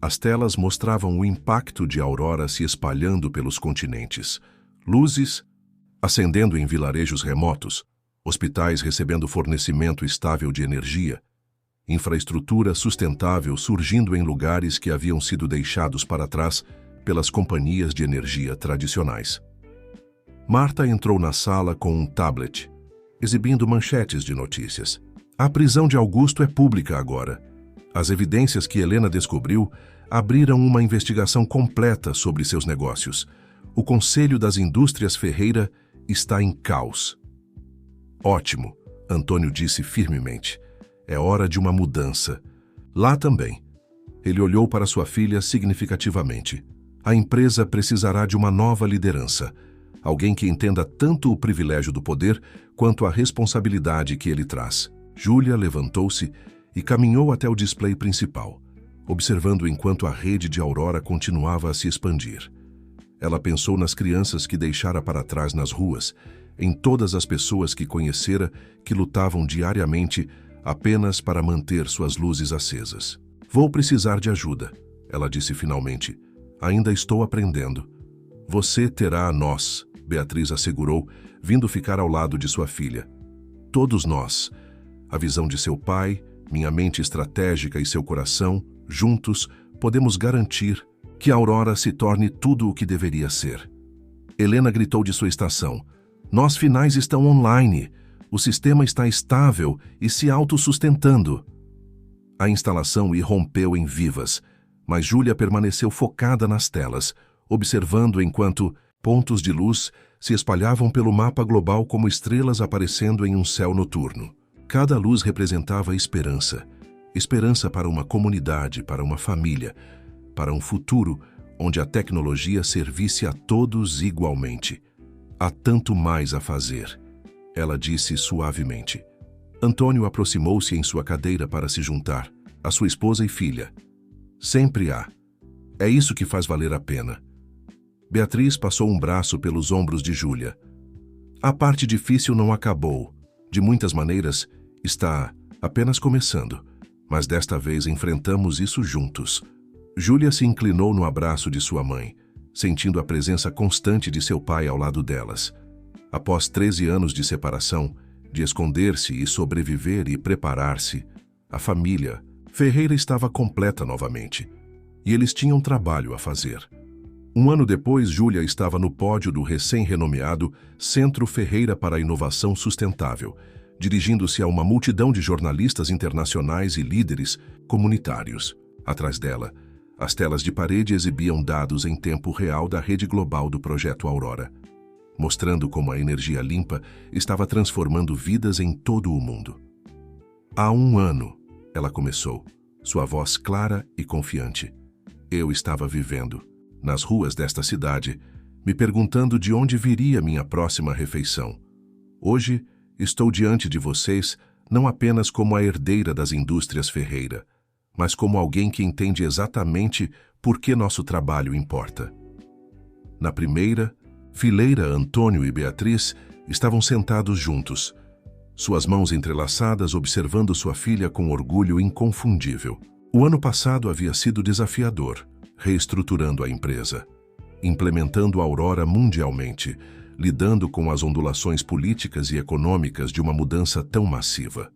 Speaker 1: As telas mostravam o impacto de Aurora se espalhando pelos continentes. Luzes acendendo em vilarejos remotos, hospitais recebendo fornecimento estável de energia, infraestrutura sustentável surgindo em lugares que haviam sido deixados para trás pelas companhias de energia tradicionais. Marta entrou na sala com um tablet, exibindo manchetes de notícias. A prisão de Augusto é pública agora. As evidências que Helena descobriu abriram uma investigação completa sobre seus negócios. O Conselho das Indústrias Ferreira está em caos. Ótimo, Antônio disse firmemente. É hora de uma mudança. Lá também. Ele olhou para sua filha significativamente. A empresa precisará de uma nova liderança. Alguém que entenda tanto o privilégio do poder quanto a responsabilidade que ele traz. Júlia levantou-se e caminhou até o display principal, observando enquanto a rede de Aurora continuava a se expandir. Ela pensou nas crianças que deixara para trás nas ruas, em todas as pessoas que conhecera que lutavam diariamente apenas para manter suas luzes acesas. Vou precisar de ajuda, ela disse finalmente. Ainda estou aprendendo. Você terá a nós, Beatriz assegurou, vindo ficar ao lado de sua filha. Todos nós, a visão de seu pai, minha mente estratégica e seu coração, juntos, podemos garantir que a Aurora se torne tudo o que deveria ser. Helena gritou de sua estação. Nós finais estão online. O sistema está estável e se autossustentando. A instalação irrompeu em vivas, mas Júlia permaneceu focada nas telas, observando enquanto pontos de luz se espalhavam pelo mapa global como estrelas aparecendo em um céu noturno. Cada luz representava esperança. Esperança para uma comunidade, para uma família, para um futuro onde a tecnologia servisse a todos igualmente. Há tanto mais a fazer, ela disse suavemente. Antônio aproximou-se em sua cadeira para se juntar, a sua esposa e filha. Sempre há. É isso que faz valer a pena. Beatriz passou um braço pelos ombros de Júlia. A parte difícil não acabou. De muitas maneiras, está apenas começando. Mas desta vez enfrentamos isso juntos. Júlia se inclinou no abraço de sua mãe, sentindo a presença constante de seu pai ao lado delas. Após 13 anos de separação, de esconder-se e sobreviver e preparar-se, a família Ferreira estava completa novamente. E eles tinham trabalho a fazer. Um ano depois, Júlia estava no pódio do recém-renomeado Centro Ferreira para a Inovação Sustentável, dirigindo-se a uma multidão de jornalistas internacionais e líderes comunitários. Atrás dela, as telas de parede exibiam dados em tempo real da rede global do Projeto Aurora, mostrando como a energia limpa estava transformando vidas em todo o mundo. Há um ano, ela começou, sua voz clara e confiante. Eu estava vivendo, nas ruas desta cidade, me perguntando de onde viria minha próxima refeição. Hoje, estou diante de vocês não apenas como a herdeira das indústrias Ferreira, mas como alguém que entende exatamente por que nosso trabalho importa. Na primeira fileira, Antônio e Beatriz estavam sentados juntos, suas mãos entrelaçadas, observando sua filha com orgulho inconfundível. O ano passado havia sido desafiador, reestruturando a empresa, implementando a Aurora mundialmente, lidando com as ondulações políticas e econômicas de uma mudança tão massiva.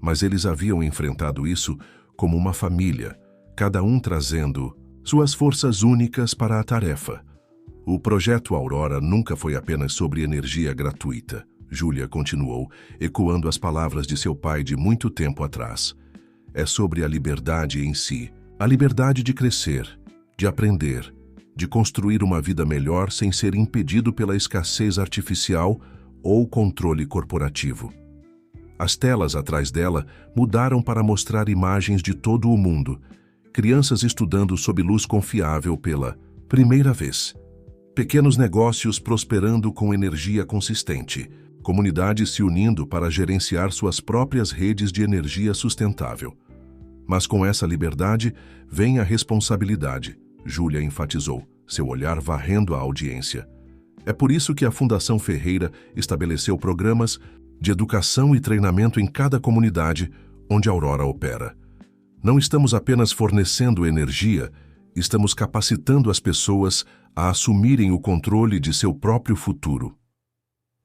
Speaker 1: Mas eles haviam enfrentado isso como uma família, cada um trazendo suas forças únicas para a tarefa. O projeto Aurora nunca foi apenas sobre energia gratuita, Júlia continuou, ecoando as palavras de seu pai de muito tempo atrás. É sobre a liberdade em si, a liberdade de crescer, de aprender, de construir uma vida melhor sem ser impedido pela escassez artificial ou controle corporativo. As telas atrás dela mudaram para mostrar imagens de todo o mundo, crianças estudando sob luz confiável pela primeira vez. Pequenos negócios prosperando com energia consistente, comunidades se unindo para gerenciar suas próprias redes de energia sustentável. Mas com essa liberdade vem a responsabilidade, Júlia enfatizou, seu olhar varrendo a audiência. É por isso que a Fundação Ferreira estabeleceu programas de educação e treinamento em cada comunidade onde a Aurora opera. Não estamos apenas fornecendo energia, estamos capacitando as pessoas a assumirem o controle de seu próprio futuro.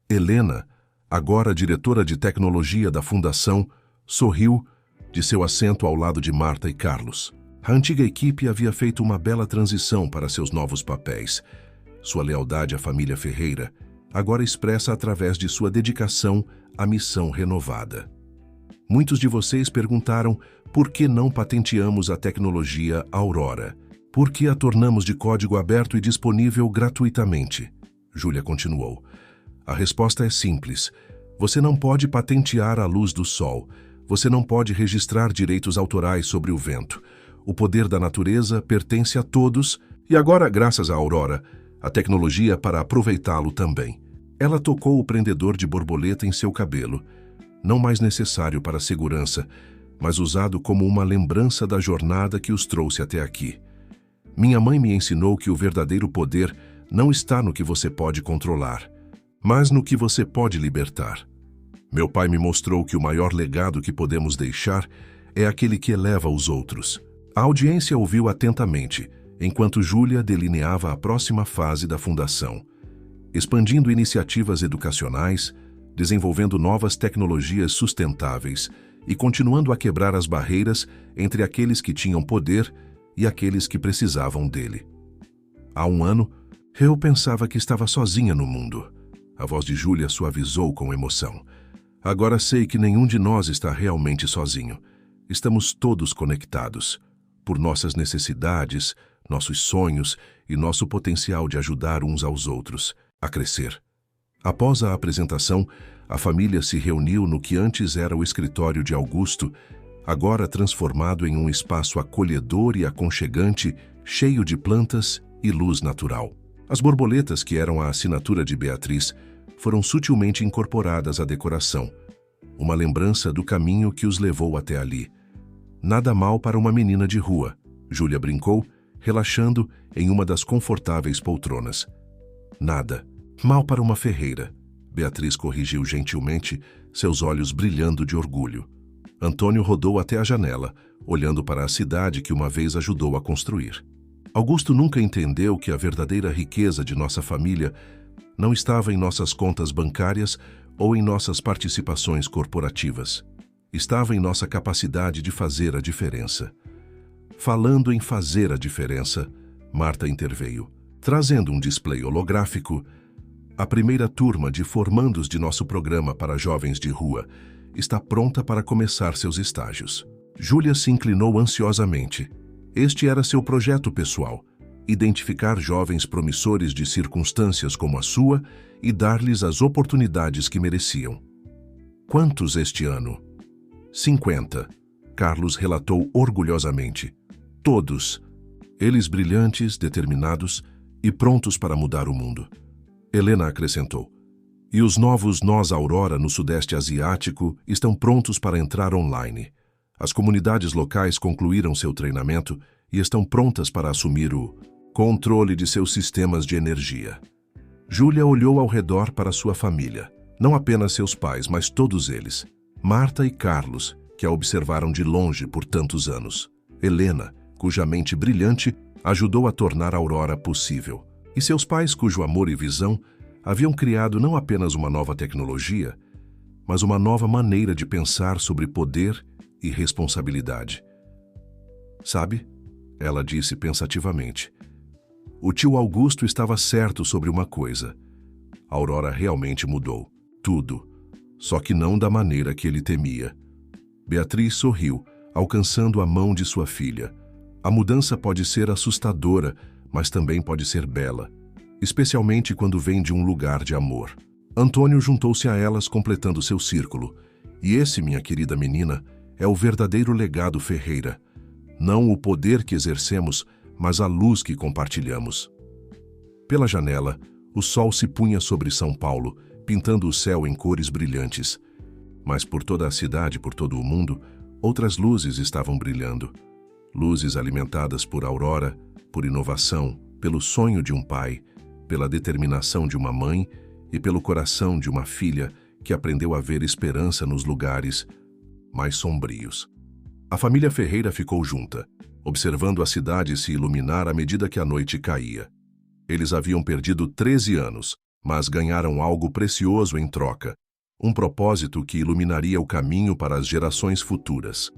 Speaker 1: Helena, agora diretora de tecnologia da Fundação, sorriu de seu assento ao lado de Marta e Carlos. A antiga equipe havia feito uma bela transição para seus novos papéis. Sua lealdade à família Ferreira, agora expressa através de sua dedicação à missão renovada. Muitos de vocês perguntaram por que não patenteamos a tecnologia Aurora. Por que a tornamos de código aberto e disponível gratuitamente? Júlia continuou. A resposta é simples. Você não pode patentear a luz do sol. Você não pode registrar direitos autorais sobre o vento. O poder da natureza pertence a todos e agora, graças à Aurora, a tecnologia para aproveitá-lo também. Ela tocou o prendedor de borboleta em seu cabelo, não mais necessário para a segurança, mas usado como uma lembrança da jornada que os trouxe até aqui. Minha mãe me ensinou que o verdadeiro poder não está no que você pode controlar, mas no que você pode libertar. Meu pai me mostrou que o maior legado que podemos deixar é aquele que eleva os outros. A audiência ouviu atentamente, enquanto Júlia delineava a próxima fase da fundação, expandindo iniciativas educacionais, desenvolvendo novas tecnologias sustentáveis e continuando a quebrar as barreiras entre aqueles que tinham poder e aqueles que precisavam dele. Há um ano, eu pensava que estava sozinha no mundo. A voz de Júlia suavizou com emoção. Agora sei que nenhum de nós está realmente sozinho. Estamos todos conectados, por nossas necessidades, nossos sonhos e nosso potencial de ajudar uns aos outros a crescer. Após a apresentação, a família se reuniu no que antes era o escritório de Augusto, agora transformado em um espaço acolhedor e aconchegante, cheio de plantas e luz natural. As borboletas, que eram a assinatura de Beatriz, foram sutilmente incorporadas à decoração, uma lembrança do caminho que os levou até ali. Nada mal para uma menina de rua, Júlia brincou, relaxando em uma das confortáveis poltronas. Nada mal para uma ferreira, Beatriz corrigiu gentilmente, seus olhos brilhando de orgulho. Antônio rodou até a janela, olhando para a cidade que uma vez ajudou a construir. Augusto nunca entendeu que a verdadeira riqueza de nossa família não estava em nossas contas bancárias ou em nossas participações corporativas. Estava em nossa capacidade de fazer a diferença. Falando em fazer a diferença, Marta interveio, trazendo um display holográfico. A primeira turma de formandos de nosso programa para jovens de rua está pronta para começar seus estágios. Júlia se inclinou ansiosamente. Este era seu projeto pessoal, identificar jovens promissores de circunstâncias como a sua e dar-lhes as oportunidades que mereciam. Quantos este ano? 50, Carlos relatou orgulhosamente. Todos. Eles brilhantes, determinados e prontos para mudar o mundo. Helena acrescentou. E os novos Nós Aurora no Sudeste Asiático estão prontos para entrar online. As comunidades locais concluíram seu treinamento e estão prontas para assumir o controle de seus sistemas de energia. Júlia olhou ao redor para sua família, não apenas seus pais, mas todos eles. Marta e Carlos, que a observaram de longe por tantos anos. Helena, cuja mente brilhante ajudou a tornar a Aurora possível. E seus pais, cujo amor e visão haviam criado não apenas uma nova tecnologia, mas uma nova maneira de pensar sobre poder e responsabilidade. Sabe? Ela disse pensativamente. O tio Augusto estava certo sobre uma coisa. A Aurora realmente mudou. Tudo. Só que não da maneira que ele temia. Beatriz sorriu, alcançando a mão de sua filha. A mudança pode ser assustadora, mas também pode ser bela, especialmente quando vem de um lugar de amor. Antônio juntou-se a elas, completando seu círculo. E esse, minha querida menina, é o verdadeiro legado Ferreira. Não o poder que exercemos, mas a luz que compartilhamos. Pela janela, o sol se punha sobre São Paulo, pintando o céu em cores brilhantes. Mas por toda a cidade, por todo o mundo, outras luzes estavam brilhando. Luzes alimentadas por Aurora, por inovação, pelo sonho de um pai, pela determinação de uma mãe e pelo coração de uma filha que aprendeu a ver esperança nos lugares mais sombrios. A família Ferreira ficou junta, observando a cidade se iluminar à medida que a noite caía. Eles haviam perdido 13 anos, mas ganharam algo precioso em troca, um propósito que iluminaria o caminho para as gerações futuras.